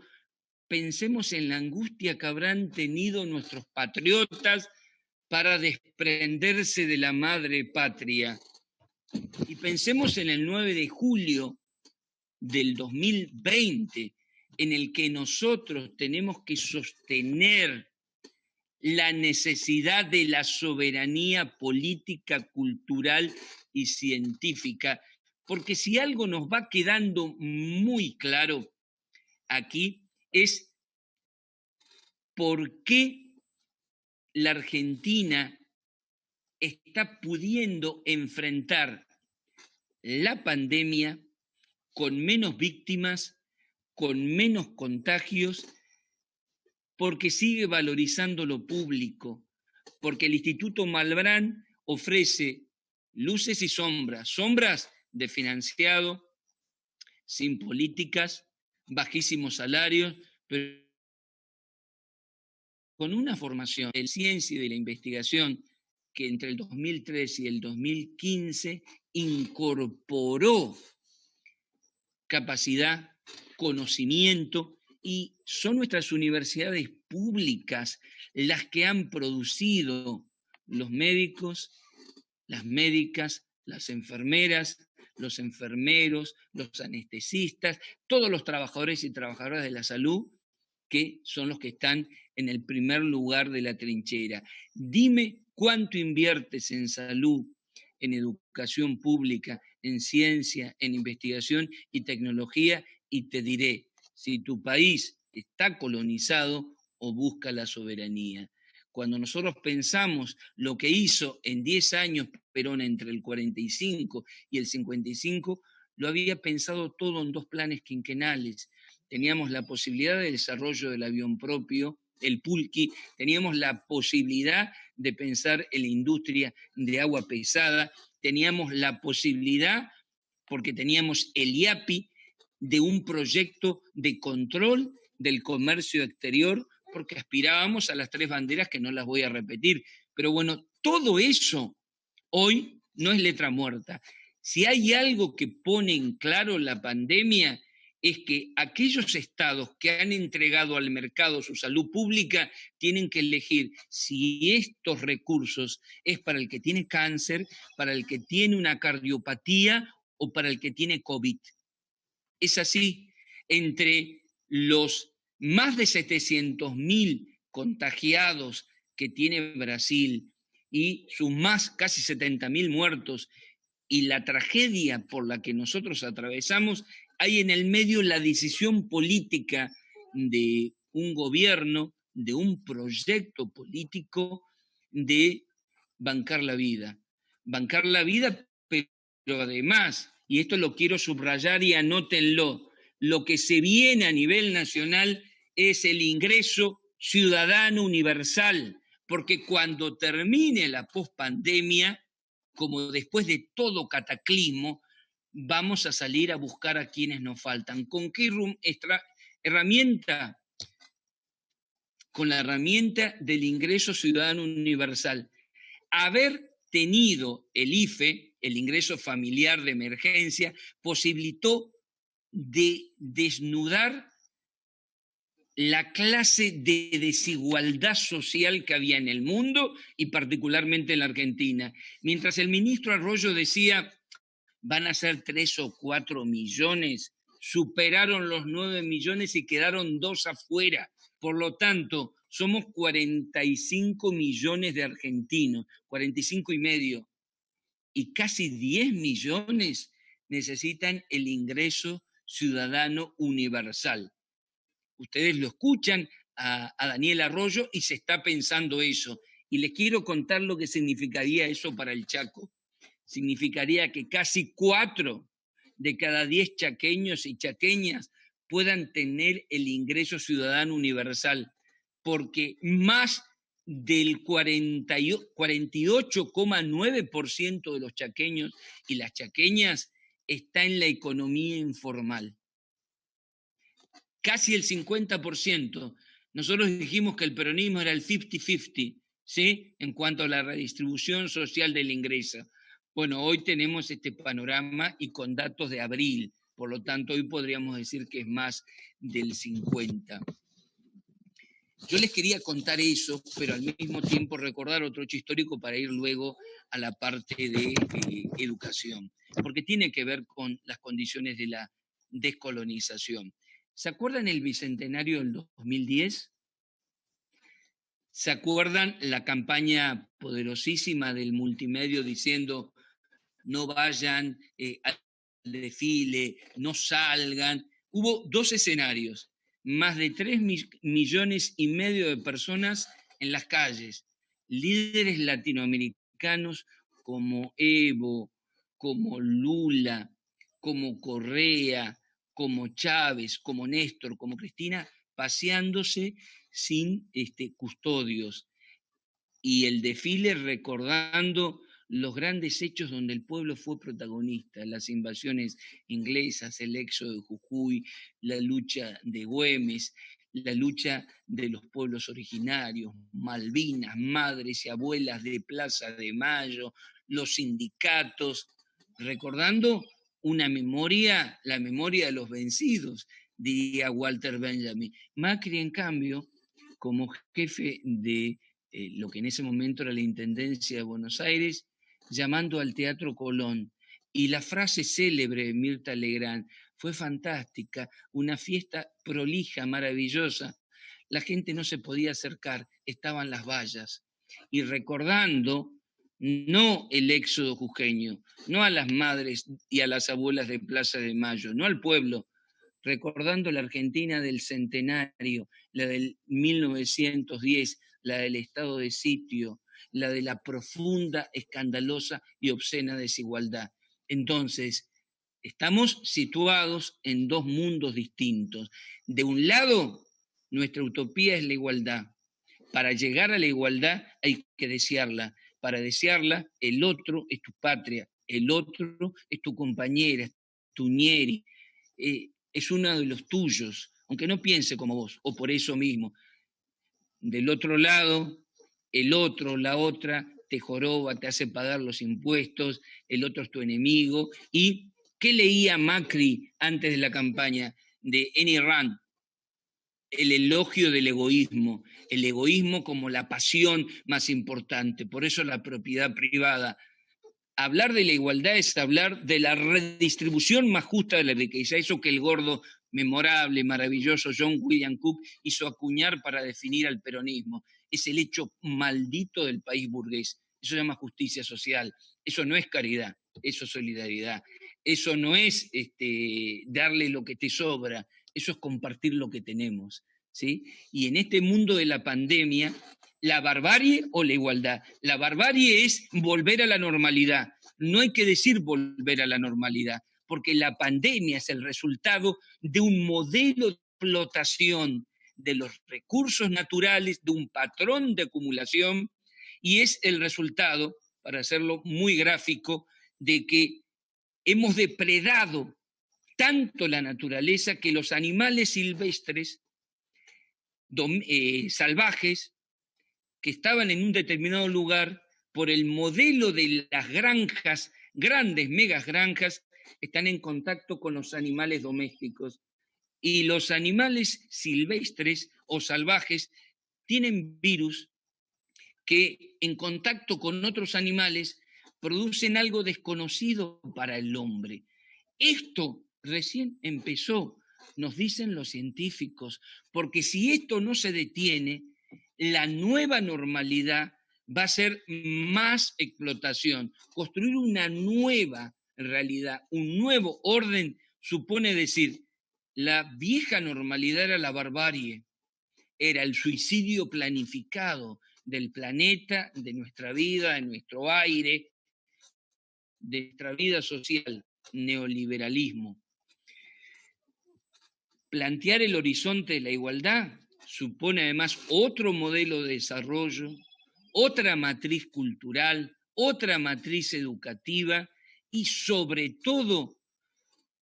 pensemos en la angustia que habrán tenido nuestros patriotas para desprenderse de la madre patria. Y pensemos en el 9 de julio del 2020, en el que nosotros tenemos que sostener la necesidad de la soberanía política, cultural y científica, porque si algo nos va quedando muy claro aquí es por qué la Argentina está pudiendo enfrentar la pandemia con menos víctimas, con menos contagios, porque sigue valorizando lo público, porque el Instituto Malbrán ofrece luces y sombras, sombras de financiado, sin políticas, bajísimos salarios, pero con una formación de ciencia y de la investigación que entre el 2013 y el 2015 incorporó capacidad, conocimiento, y son nuestras universidades públicas las que han producido los médicos, las médicas, las enfermeras, los enfermeros, los anestesistas, todos los trabajadores y trabajadoras de la salud, que son los que están en el primer lugar de la trinchera. Dime cuánto inviertes en salud, en educación pública, en ciencia, en investigación y tecnología, y te diré si tu país está colonizado o busca la soberanía. Cuando nosotros pensamos lo que hizo en 10 años Perón entre el 45 y el 55, lo había pensado todo en 2 planes quinquenales. Teníamos la posibilidad de desarrollo del avión propio, el pulqui, teníamos la posibilidad de pensar en la industria de agua pesada, teníamos la posibilidad, porque teníamos el IAPI, de un proyecto de control del comercio exterior, porque aspirábamos a las 3 banderas que no las voy a repetir. Pero bueno, todo eso hoy no es letra muerta. Si hay algo que pone en claro la pandemia, es que aquellos estados que han entregado al mercado su salud pública tienen que elegir si estos recursos es para el que tiene cáncer, para el que tiene una cardiopatía o para el que tiene COVID. Es así, entre los más de 700.000 contagiados que tiene Brasil y sus más casi 70.000 muertos y la tragedia por la que nosotros atravesamos, hay en el medio la decisión política de un gobierno, de un proyecto político de bancar la vida. Bancar la vida, pero además, y esto lo quiero subrayar y anótenlo, lo que se viene a nivel nacional es el ingreso ciudadano universal, porque cuando termine la pospandemia, como después de todo cataclismo, vamos a salir a buscar a quienes nos faltan. ¿Con qué herramienta? Con la herramienta del ingreso ciudadano universal. Haber tenido el IFE, el ingreso familiar de emergencia, posibilitó de desnudar la clase de desigualdad social que había en el mundo y particularmente en la Argentina. Mientras el ministro Arroyo decía, van a ser 3 o 4 millones, superaron los 9 millones y quedaron 2 afuera. Por lo tanto, somos 45 millones de argentinos, 45 y medio, y casi 10 millones necesitan el ingreso ciudadano universal. Ustedes lo escuchan a Daniel Arroyo y se está pensando eso. Y les quiero contar lo que significaría eso para el Chaco. Significaría que casi 4 de cada 10 chaqueños y chaqueñas puedan tener el ingreso ciudadano universal, porque más del 48,9% de los chaqueños y las chaqueñas está en la economía informal. Casi el 50%. Nosotros dijimos que el peronismo era el 50-50, ¿sí? En cuanto a la redistribución social del ingreso. Bueno, hoy tenemos este panorama y con datos de abril, por lo tanto hoy podríamos decir que es más del 50%. Yo les quería contar eso, pero al mismo tiempo recordar otro hecho histórico para ir luego a la parte de educación, porque tiene que ver con las condiciones de la descolonización. ¿Se acuerdan el Bicentenario del 2010? ¿Se acuerdan la campaña poderosísima del multimedio diciendo no vayan al desfile, no salgan? Hubo 2 escenarios, más de 3,5 millones de personas en las calles, líderes latinoamericanos como Evo, como Lula, como Correa, como Chávez, como Néstor, como Cristina, paseándose sin custodios. Y el desfile recordando los grandes hechos donde el pueblo fue protagonista, las invasiones inglesas, el éxodo de Jujuy, la lucha de Güemes, la lucha de los pueblos originarios, Malvinas, madres y abuelas de Plaza de Mayo, los sindicatos, recordando una memoria, la memoria de los vencidos, diría Walter Benjamin. Macri, en cambio, como jefe de lo que en ese momento era la Intendencia de Buenos Aires, llamando al Teatro Colón. Y la frase célebre de Mirta Legrand fue fantástica, una fiesta prolija, maravillosa. La gente no se podía acercar, estaban las vallas. Y recordando no el éxodo jujeño, no a las madres y a las abuelas de Plaza de Mayo, no al pueblo, recordando la Argentina del centenario, la del 1910, la del estado de sitio, la de la profunda, escandalosa y obscena desigualdad. Entonces, estamos situados en 2 mundos distintos. De un lado, nuestra utopía es la igualdad. Para llegar a la igualdad hay que desearla. Para desearla, el otro es tu patria, el otro es tu compañera, tu ñeri, es uno de los tuyos, aunque no piense como vos, o por eso mismo. Del otro lado, el otro, la otra, te joroba, te hace pagar los impuestos, el otro es tu enemigo. ¿Y qué leía Macri antes de la campaña de Ayn Rand? El elogio del egoísmo, el egoísmo como la pasión más importante, por eso la propiedad privada. Hablar de la igualdad es hablar de la redistribución más justa de la riqueza, eso que el gordo, memorable, maravilloso John William Cook hizo acuñar para definir al peronismo. Es el hecho maldito del país burgués. Eso se llama justicia social. Eso no es caridad, eso es solidaridad. Eso no es darle lo que te sobra, eso es compartir lo que tenemos, ¿sí? Y en este mundo de la pandemia, la barbarie o la igualdad. La barbarie es volver a la normalidad. No hay que decir volver a la normalidad, porque la pandemia es el resultado de un modelo de explotación de los recursos naturales, de un patrón de acumulación, y es el resultado, para hacerlo muy gráfico, de que hemos depredado tanto la naturaleza que los animales silvestres, salvajes, que estaban en un determinado lugar, por el modelo de las granjas, grandes megas granjas, están en contacto con los animales domésticos. Y los animales silvestres o salvajes tienen virus que en contacto con otros animales producen algo desconocido para el hombre. Esto recién empezó, nos dicen los científicos, porque si esto no se detiene, la nueva normalidad va a ser más explotación. Construir una nueva realidad, un nuevo orden, supone decir, la vieja normalidad era la barbarie, era el suicidio planificado del planeta, de nuestra vida, de nuestro aire, de nuestra vida social, neoliberalismo. Plantear el horizonte de la igualdad supone además otro modelo de desarrollo, otra matriz cultural, otra matriz educativa y sobre todo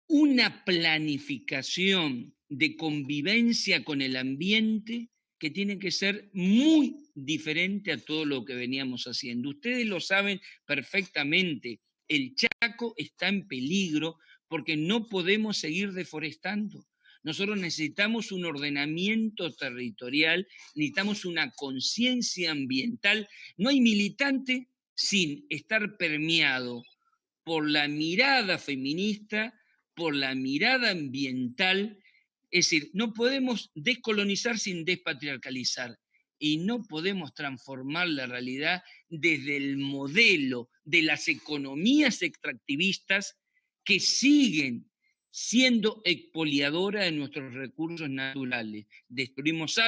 una planificación de convivencia con el ambiente que tiene que ser muy diferente a todo lo que veníamos haciendo. Ustedes lo saben perfectamente, el Chaco está en peligro porque no podemos seguir deforestando. Nosotros necesitamos un ordenamiento territorial, necesitamos una conciencia ambiental. No hay militante sin estar permeado por la mirada feminista, por la mirada ambiental. Es decir, no podemos descolonizar sin despatriarcalizar y no podemos transformar la realidad desde el modelo de las economías extractivistas que siguen siendo expoliadoras de nuestros recursos naturales. Destruimos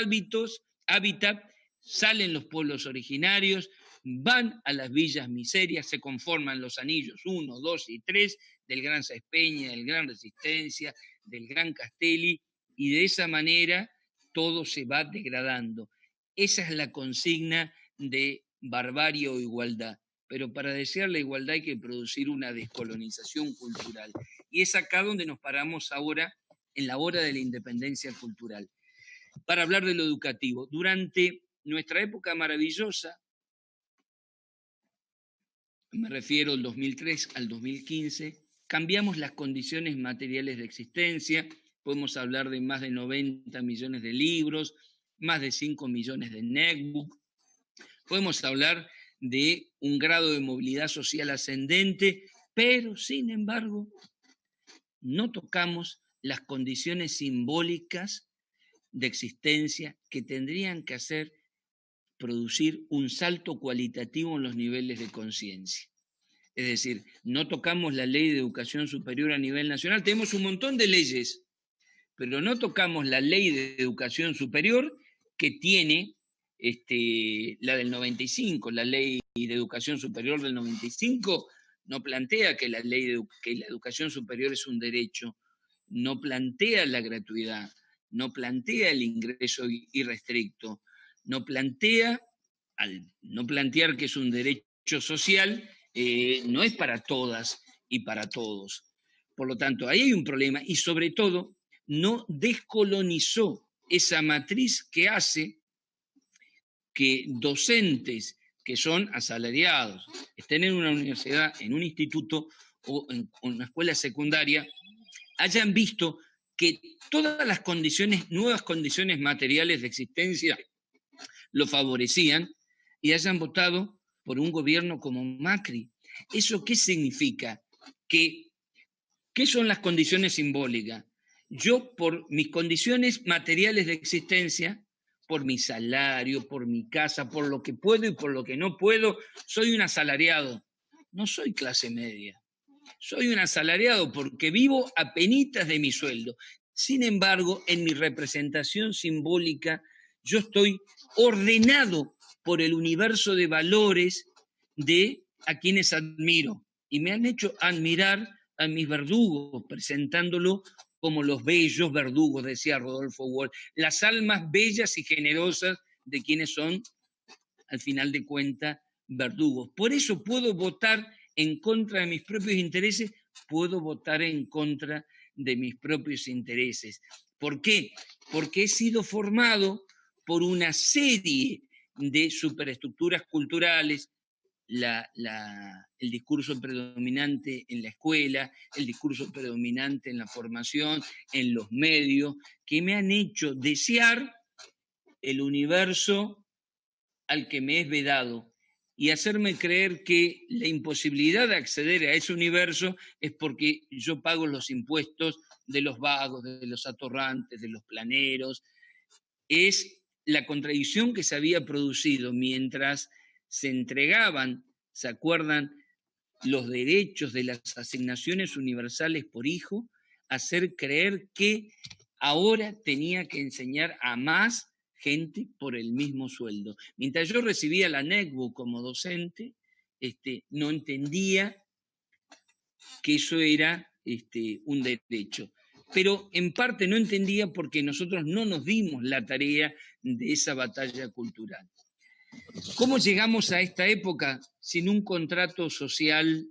hábitat, salen los pueblos originarios, van a las villas miserias, se conforman los anillos 1, 2 y 3 del Gran Saespeña, del Gran Resistencia, del Gran Castelli, y de esa manera todo se va degradando. Esa es la consigna de barbarie o igualdad. Pero para desear la igualdad hay que producir una descolonización cultural. Y es acá donde nos paramos ahora, en la hora de la independencia cultural. Para hablar de lo educativo, durante nuestra época maravillosa, me refiero al 2003 al 2015, cambiamos las condiciones materiales de existencia. Podemos hablar de más de 90 millones de libros, más de 5 millones de netbooks. Podemos hablar de un grado de movilidad social ascendente, pero sin embargo no tocamos las condiciones simbólicas de existencia que tendrían que hacer producir un salto cualitativo en los niveles de conciencia. Es decir, no tocamos la ley de educación superior a nivel nacional. Tenemos un montón de leyes, pero no tocamos la ley de educación superior que tiene la del 95. La ley de educación superior del 95 no plantea que la educación superior es un derecho, no plantea la gratuidad, no plantea el ingreso irrestricto, no plantea, al no plantear que es un derecho social, no es para todas y para todos. Por lo tanto, ahí hay un problema y sobre todo no descolonizó esa matriz que hace que docentes que son asalariados estén en una universidad, en un instituto o en una escuela secundaria, hayan visto que todas las condiciones, nuevas condiciones materiales de existencia lo favorecían y hayan votado por un gobierno como Macri. ¿Eso qué significa? ¿Qué son las condiciones simbólicas? Yo, por mis condiciones materiales de existencia, por mi salario, por mi casa, por lo que puedo y por lo que no puedo, soy un asalariado. No soy clase media. Soy un asalariado porque vivo a penitas de mi sueldo. Sin embargo, en mi representación simbólica, yo estoy ordenado por el universo de valores de a quienes admiro. Y me han hecho admirar a mis verdugos, presentándolo como los bellos verdugos, decía Rodolfo Wall, las almas bellas y generosas de quienes son, al final de cuentas, verdugos. Por eso puedo votar en contra de mis propios intereses, puedo votar en contra de mis propios intereses. ¿Por qué? Porque he sido formado por una serie de superestructuras culturales, el discurso predominante en la escuela, el discurso predominante en la formación, en los medios, que me han hecho desear el universo al que me es vedado y hacerme creer que la imposibilidad de acceder a ese universo es porque yo pago los impuestos de los vagos, de los atorrantes, de los planeros. Es la contradicción que se había producido mientras se entregaban, ¿se acuerdan?, los derechos de las asignaciones universales por hijo, hacer creer que ahora tenía que enseñar a más gente por el mismo sueldo. Mientras yo recibía la NECBU como docente, no entendía que eso era un derecho. Pero en parte no entendía porque nosotros no nos dimos la tarea de esa batalla cultural. ¿Cómo llegamos a esta época sin un contrato social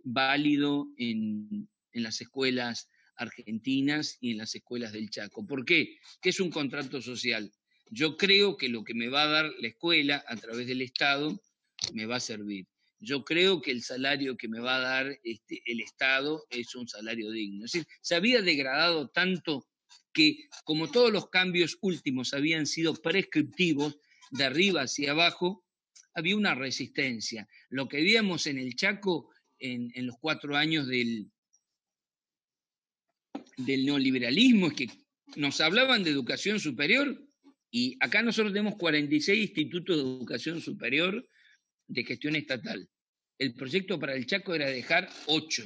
válido en las escuelas argentinas y en las escuelas del Chaco? ¿Por qué? ¿Qué es un contrato social? Yo creo que lo que me va a dar la escuela a través del Estado me va a servir. Yo creo que el salario que me va a dar el Estado es un salario digno. Es decir, se había degradado tanto que, como todos los cambios últimos habían sido prescriptivos, de arriba hacia abajo, había una resistencia. Lo que vimos en el Chaco en los 4 años del neoliberalismo es que nos hablaban de educación superior y acá nosotros tenemos 46 institutos de educación superior de gestión estatal. El proyecto para el Chaco era dejar 8.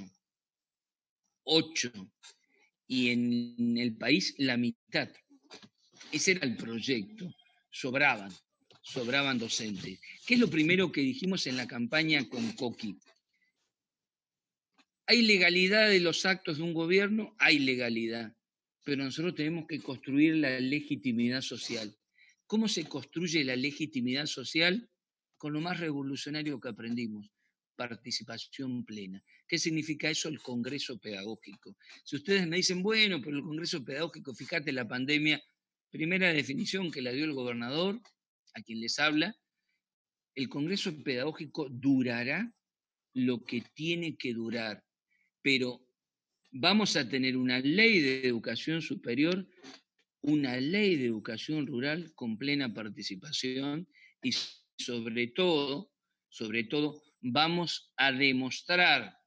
Y en el país la mitad. Ese era el proyecto. Sobraban docentes. ¿Qué es lo primero que dijimos en la campaña con Coqui? ¿Hay legalidad de los actos de un gobierno? Hay legalidad, pero nosotros tenemos que construir la legitimidad social. ¿Cómo se construye la legitimidad social? Con lo más revolucionario que aprendimos, participación plena. ¿Qué significa eso? El Congreso Pedagógico. Si ustedes me dicen, bueno, pero el Congreso Pedagógico, fíjate la pandemia, primera definición que la dio el gobernador, a quien les habla, el Congreso Pedagógico durará lo que tiene que durar, pero vamos a tener una ley de educación superior, una ley de educación rural con plena participación y sobre todo, vamos a demostrar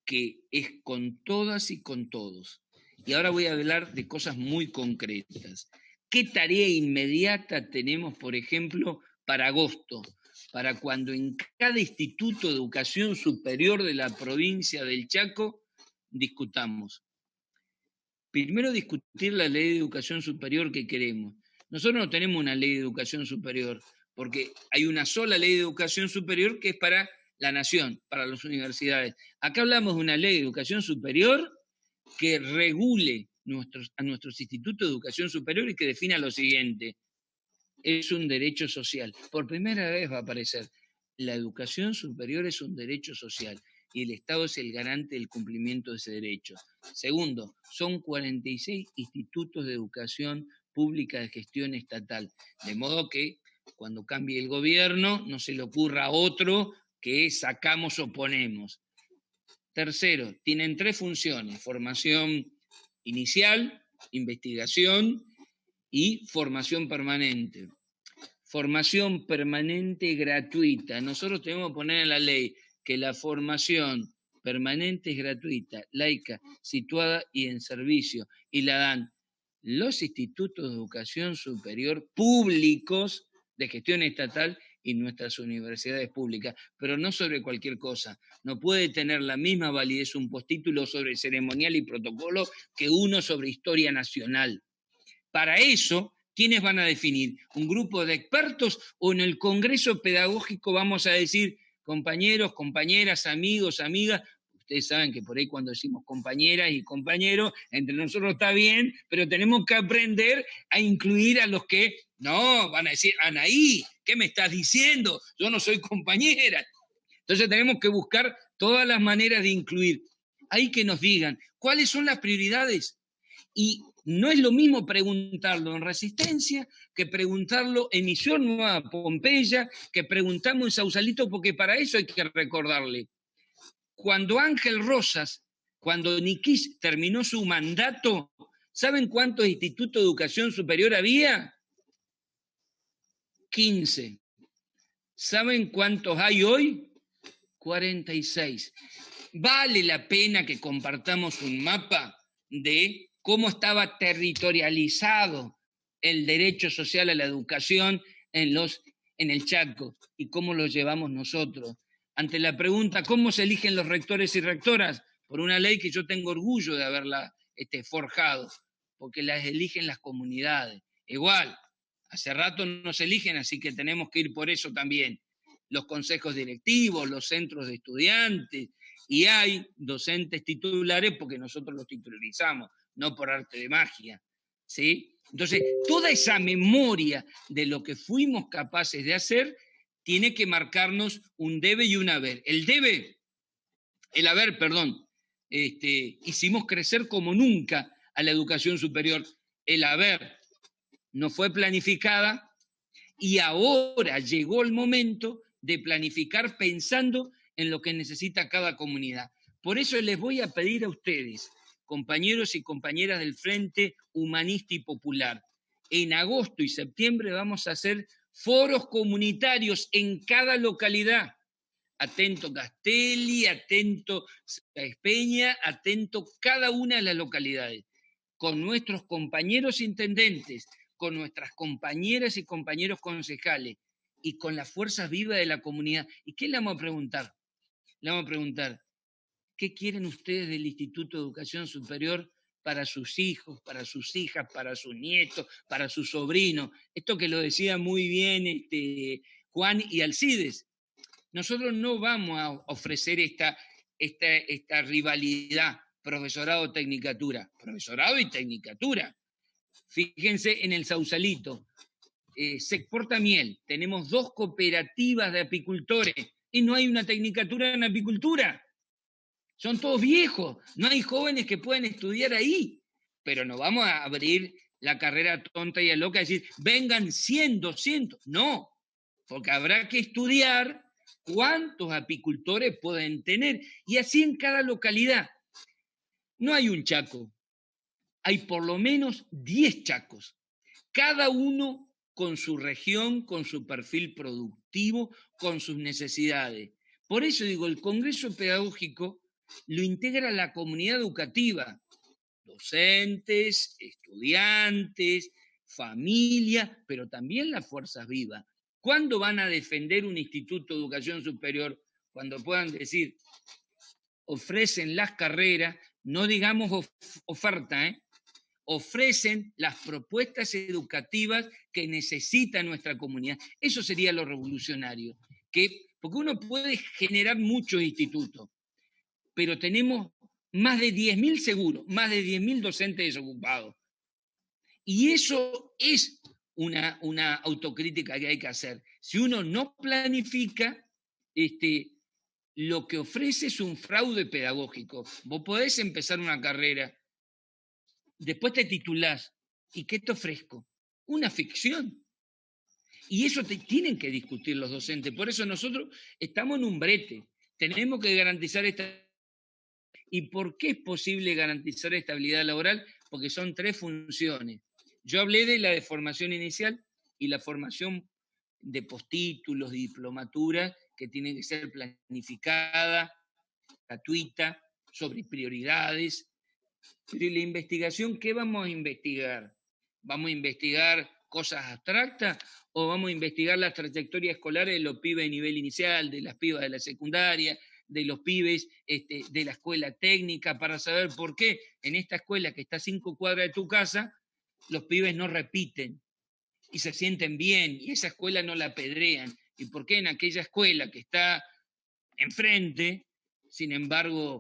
que es con todas y con todos. Y ahora voy a hablar de cosas muy concretas. ¿Qué tarea inmediata tenemos, por ejemplo, para agosto? Para cuando en cada instituto de educación superior de la provincia del Chaco discutamos. Primero, discutir la ley de educación superior que queremos. Nosotros no tenemos una ley de educación superior, porque hay una sola ley de educación superior que es para la nación, para las universidades. Acá hablamos de una ley de educación superior que regule a nuestros institutos de educación superior y que defina lo siguiente: es un derecho social. Por primera vez va a aparecer, la educación superior es un derecho social y el Estado es el garante del cumplimiento de ese derecho. Segundo, son 46 institutos de educación pública de gestión estatal, de modo que cuando cambie el gobierno no se le ocurra a otro que sacamos o ponemos. Tercero, tienen 3 funciones: formación inicial, investigación y formación permanente. Formación permanente gratuita. Nosotros tenemos que poner en la ley que la formación permanente es gratuita, laica, situada y en servicio, y la dan los institutos de educación superior públicos de gestión estatal y nuestras universidades públicas, pero no sobre cualquier cosa. No puede tener la misma validez un postítulo sobre ceremonial y protocolo que uno sobre historia nacional. Para eso, ¿quiénes van a definir? ¿Un grupo de expertos o en el Congreso Pedagógico vamos a decir, compañeros, compañeras, amigos, amigas? Ustedes saben que por ahí cuando decimos compañeras y compañeros, entre nosotros está bien, pero tenemos que aprender a incluir a los que, no, van a decir, Anaí, ¿qué me estás diciendo? Yo no soy compañera. Entonces tenemos que buscar todas las maneras de incluir. Ahí que nos digan, ¿cuáles son las prioridades? Y no es lo mismo preguntarlo en Resistencia que preguntarlo en Misión Nueva Pompeya, que preguntamos en Sausalito, porque para eso hay que recordarle. Cuando Ángel Rosas, cuando Niquís terminó su mandato, ¿saben cuántos institutos de educación superior había? 15. ¿Saben cuántos hay hoy? 46. ¿Vale la pena que compartamos un mapa de cómo estaba territorializado el derecho social a la educación en el Chaco y cómo lo llevamos nosotros? Ante la pregunta, ¿cómo se eligen los rectores y rectoras? Por una ley que yo tengo orgullo de haberla forjado, porque las eligen las comunidades. Igual, Hace rato no se eligen, así que tenemos que ir por eso también. Los consejos directivos, los centros de estudiantes, y hay docentes titulares porque nosotros los titularizamos, no por arte de magia, ¿sí? Entonces, toda esa memoria de lo que fuimos capaces de hacer tiene que marcarnos un debe y un haber. El haber, perdón, hicimos crecer como nunca a la educación superior. El haber no fue planificada y ahora llegó el momento de planificar pensando en lo que necesita cada comunidad. Por eso les voy a pedir a ustedes, compañeros y compañeras del Frente Humanista y Popular, en agosto y septiembre vamos a hacer foros comunitarios en cada localidad. Atento Castelli, atento Espeña, atento cada una de las localidades, con nuestros compañeros intendentes, con nuestras compañeras y compañeros concejales y con las fuerzas vivas de la comunidad. ¿Y qué le vamos a preguntar? Le vamos a preguntar, ¿qué quieren ustedes del Instituto de Educación Superior para sus hijos, para sus hijas, para sus nietos, para sus sobrinos? Esto que lo decía muy bien Juan y Alcides. Nosotros no vamos a ofrecer esta rivalidad, profesorado-tecnicatura, profesorado y tecnicatura. Fíjense en el Sausalito, se exporta miel, tenemos 2 cooperativas de apicultores y no hay una tecnicatura en apicultura. Son todos viejos, no hay jóvenes que puedan estudiar ahí, pero no vamos a abrir la carrera tonta y a loca y decir, vengan 100, 200, no, porque habrá que estudiar cuántos apicultores pueden tener, y así en cada localidad. No hay un Chaco, hay por lo menos 10 Chacos, cada uno con su región, con su perfil productivo, con sus necesidades. Por eso digo, el Congreso Pedagógico lo integra la comunidad educativa, docentes, estudiantes, familia, pero también las fuerzas vivas. ¿Cuándo van a defender un instituto de educación superior? Cuando puedan decir, ofrecen las carreras, no digamos oferta, ofrecen las propuestas educativas que necesita nuestra comunidad. Eso sería lo revolucionario, porque uno puede generar muchos institutos, pero tenemos más de 10.000 seguros, más de 10.000 docentes desocupados. Y eso es una autocrítica que hay que hacer. Si uno no planifica, lo que ofrece es un fraude pedagógico. Vos podés empezar una carrera, después te titulás, ¿y qué te ofrezco? Una ficción. Y eso tienen que discutir los docentes. Por eso nosotros estamos en un brete. Tenemos que garantizar esta... ¿Y por qué es posible garantizar estabilidad laboral? Porque son 3 funciones. Yo hablé de la de formación inicial y la formación de postítulos, de diplomatura, que tiene que ser planificada, gratuita, sobre prioridades. Pero ¿y la investigación qué vamos a investigar? ¿Vamos a investigar cosas abstractas o vamos a investigar las trayectorias escolares de los pibes de nivel inicial, de las pibas de la secundaria, de los pibes de la escuela técnica, para saber por qué en esta escuela que está a 5 cuadras de tu casa, los pibes no repiten y se sienten bien y esa escuela no la apedrean? ¿Y por qué en aquella escuela que está enfrente, sin embargo,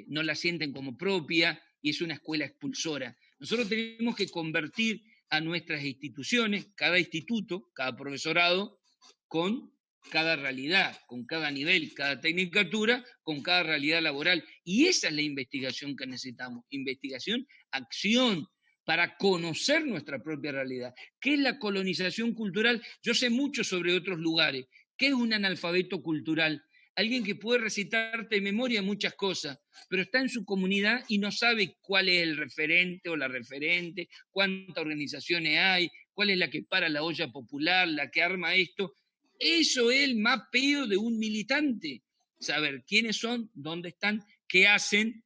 no la sienten como propia y es una escuela expulsora? Nosotros tenemos que convertir a nuestras instituciones, cada instituto, cada profesorado, con cada realidad, con cada nivel, cada tecnicatura, con cada realidad laboral. Y esa es la investigación que necesitamos, investigación, acción, para conocer nuestra propia realidad. ¿Qué es la colonización cultural? Yo sé mucho sobre otros lugares. ¿Qué es un analfabeto cultural? Alguien que puede recitarte de memoria muchas cosas, pero está en su comunidad y no sabe cuál es el referente o la referente, cuántas organizaciones hay, cuál es la que para la olla popular, la que arma esto. Eso es el mapeo de un militante. Saber quiénes son, dónde están, qué hacen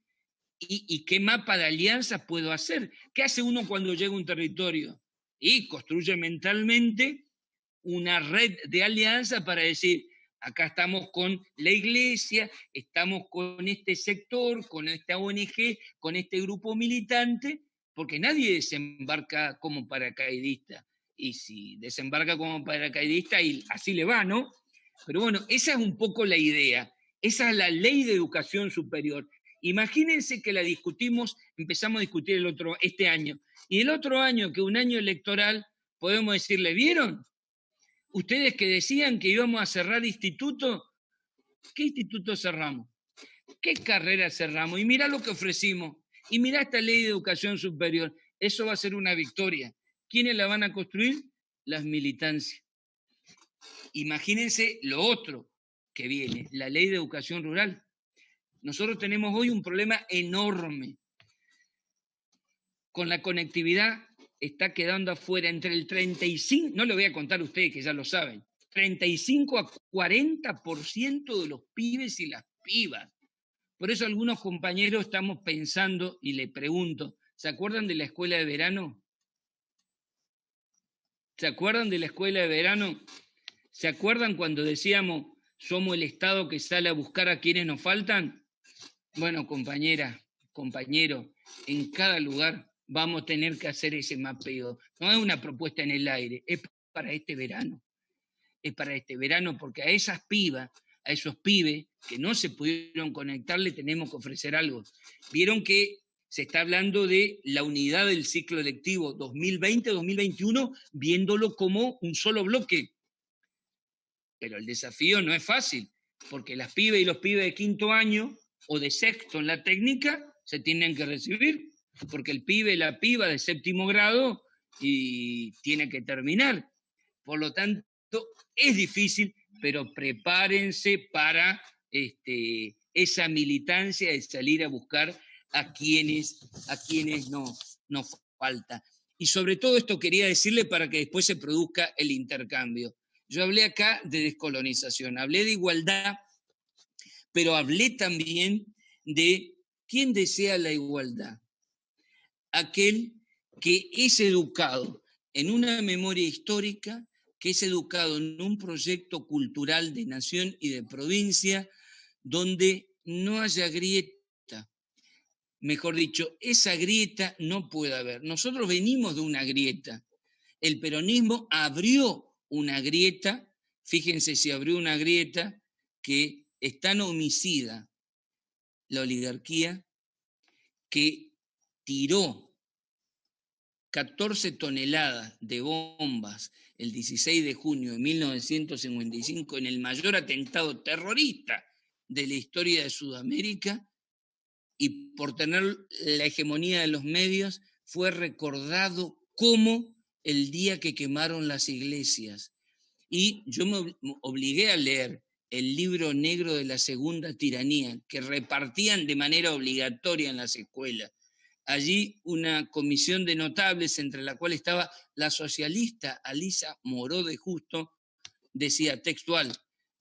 y qué mapa de alianzas puedo hacer. ¿Qué hace uno cuando llega a un territorio? Y construye mentalmente una red de alianzas para decir, acá estamos con la iglesia, estamos con este sector, con esta ONG, con este grupo militante, porque nadie desembarca como paracaidista. y si desembarca como paracaidista, y así le va, ¿no? Pero bueno, esa es un poco la idea. Esa es la ley de educación superior. Imagínense que la discutimos, empezamos a discutir este año, y el otro año, que un año electoral, podemos decirle, ¿vieron? Ustedes que decían que íbamos a cerrar institutos, ¿qué instituto cerramos? ¿Qué carrera cerramos? Y mirá lo que ofrecimos. Y mirá esta ley de educación superior. Eso va a ser una victoria. ¿Quiénes la van a construir? Las militancias. Imagínense lo otro que viene, la ley de educación rural. Nosotros tenemos hoy un problema enorme. Con la conectividad está quedando afuera entre el 35, no le voy a contar a ustedes que ya lo saben, 35 a 40% de los pibes y las pibas. Por eso algunos compañeros estamos pensando, y le pregunto, ¿se acuerdan de la escuela de verano? ¿Se acuerdan de la escuela de verano? ¿Se acuerdan cuando decíamos, somos el Estado que sale a buscar a quienes nos faltan? Bueno, compañera, compañero, en cada lugar vamos a tener que hacer ese mapeo. No es una propuesta en el aire, es para este verano. Es para este verano porque a esas pibas, a esos pibes que no se pudieron conectar, le tenemos que ofrecer algo. Vieron que se está hablando de la unidad del ciclo lectivo 2020-2021, viéndolo como un solo bloque. Pero el desafío no es fácil, porque las pibas y los pibes de quinto año o de sexto en la técnica se tienen que recibir, porque el pibe y la piba de séptimo grado y tiene que terminar. Por lo tanto, es difícil, pero prepárense para esa militancia de salir a buscar a quienes nos falta. Y sobre todo esto quería decirle para que después se produzca el intercambio. Yo hablé acá de descolonización, hablé de igualdad, pero hablé también de quién desea la igualdad. Aquel que es educado en una memoria histórica, que es educado en un proyecto cultural de nación y de provincia donde no haya grieta. Mejor dicho, esa grieta no puede haber. Nosotros venimos de una grieta. El peronismo abrió una grieta, fíjense si abrió una grieta que es tan homicida, la oligarquía, que tiró 14 toneladas de bombas el 16 de junio de 1955 en el mayor atentado terrorista de la historia de Sudamérica, y por tener la hegemonía de los medios fue recordado como el día que quemaron las iglesias. Y yo me obligué a leer el libro negro de la segunda tiranía, que repartían de manera obligatoria en las escuelas. Allí una comisión de notables, entre la cual estaba la socialista Alisa Moró de Justo, decía textual: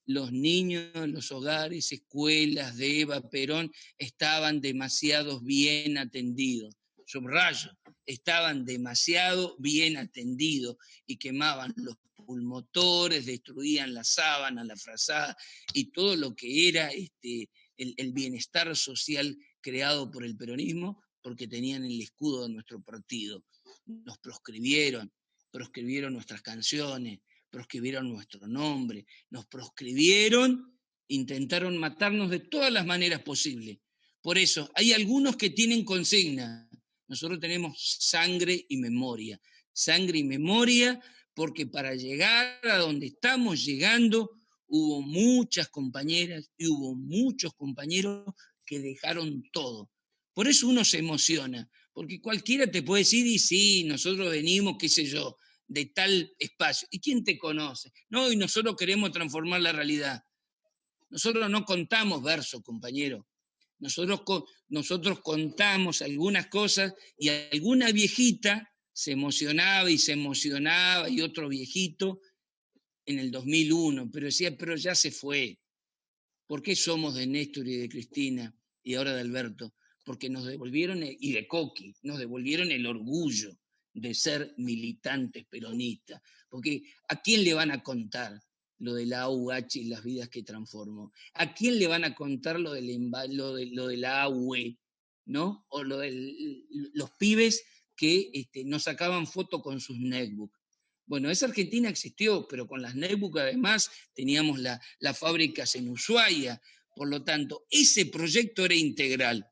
los niños en los hogares, escuelas de Eva Perón estaban demasiado bien atendidos. Subrayo, estaban demasiado bien atendidos, y quemaban los pulmotores, destruían la sábana, la frazada y todo lo que era el bienestar social creado por el peronismo, porque tenían el escudo de nuestro partido. Nos proscribieron nuestras canciones, proscribieron nuestro nombre, nos proscribieron, intentaron matarnos de todas las maneras posibles. Por eso, hay algunos que tienen consigna. Nosotros tenemos sangre y memoria. Sangre y memoria, porque para llegar a donde estamos llegando, hubo muchas compañeras y hubo muchos compañeros que dejaron todo. Por eso uno se emociona, porque cualquiera te puede decir, y sí, nosotros venimos, qué sé yo, de tal espacio. ¿Y quién te conoce? No, y nosotros queremos transformar la realidad. Nosotros no contamos versos, compañero. Nosotros contamos algunas cosas, y alguna viejita se emocionaba y otro viejito en el 2001, pero decía, pero ya se fue. ¿Por qué somos de Néstor y de Cristina y ahora de Alberto? Porque nos devolvieron, y de Coqui, nos devolvieron el orgullo de ser militantes peronistas. Porque ¿a quién le van a contar lo de la AUH y las vidas que transformó? ¿A quién le van a contar lo de la AUE, ¿no? O lo de los pibes que nos sacaban fotos con sus netbooks. Bueno, esa Argentina existió, pero con las NEBUC además teníamos las fábricas en Ushuaia. Por lo tanto, ese proyecto era integral.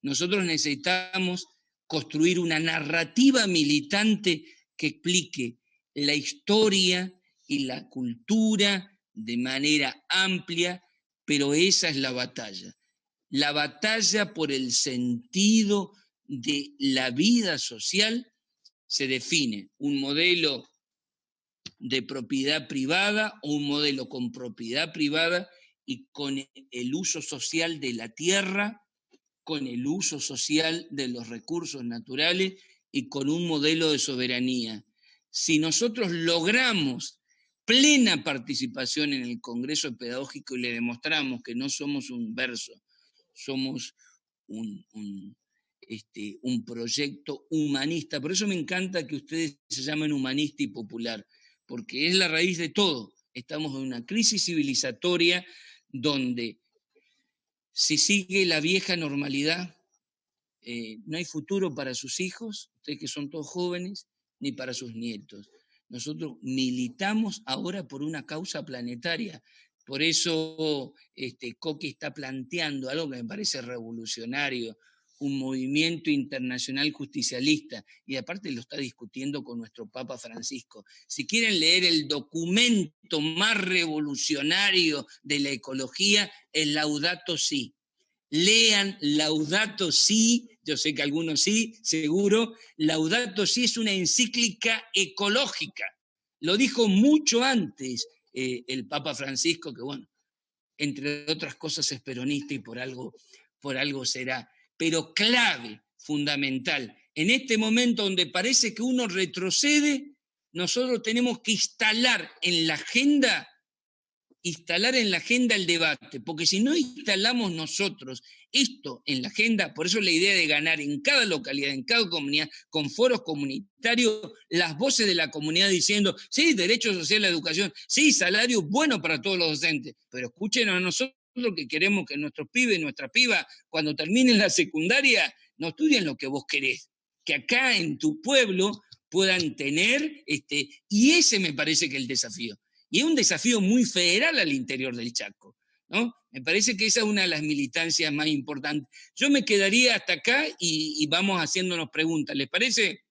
Nosotros necesitamos construir una narrativa militante que explique la historia y la cultura de manera amplia, pero esa es la batalla. La batalla por el sentido de la vida social se define un modelo de propiedad privada o un modelo con propiedad privada y con el uso social de la tierra, con el uso social de los recursos naturales y con un modelo de soberanía. Si nosotros logramos plena participación en el Congreso Pedagógico y le demostramos que no somos un verso, somos un proyecto humanista. Por eso me encanta que ustedes se llamen humanista y popular, porque es la raíz de todo. Estamos en una crisis civilizatoria donde si sigue la vieja normalidad, no hay futuro para sus hijos, ustedes que son todos jóvenes, ni para sus nietos. Nosotros militamos ahora por una causa planetaria. Por eso Coqui está planteando algo que me parece revolucionario, un movimiento internacional justicialista, y aparte lo está discutiendo con nuestro Papa Francisco. Si quieren leer el documento más revolucionario de la ecología, es Laudato Si. Lean Laudato Si, yo sé que algunos sí, seguro. Laudato Si es una encíclica ecológica. Lo dijo mucho antes el Papa Francisco, que bueno, entre otras cosas es peronista y por algo será. Pero clave, fundamental, en este momento donde parece que uno retrocede, nosotros tenemos que instalar en la agenda el debate, porque si no instalamos nosotros esto en la agenda, por eso la idea de ganar en cada localidad, en cada comunidad, con foros comunitarios, las voces de la comunidad diciendo, sí, derecho social a la educación, sí, salario bueno para todos los docentes, pero escuchen a nosotros que queremos que nuestros pibes y nuestras pibas, cuando terminen la secundaria, no estudien lo que vos querés, que acá en tu pueblo puedan tener, y ese me parece que es el desafío. Y es un desafío muy federal al interior del Chaco, ¿no? Me parece que esa es una de las militancias más importantes. Yo me quedaría hasta acá y vamos haciéndonos preguntas, ¿les parece?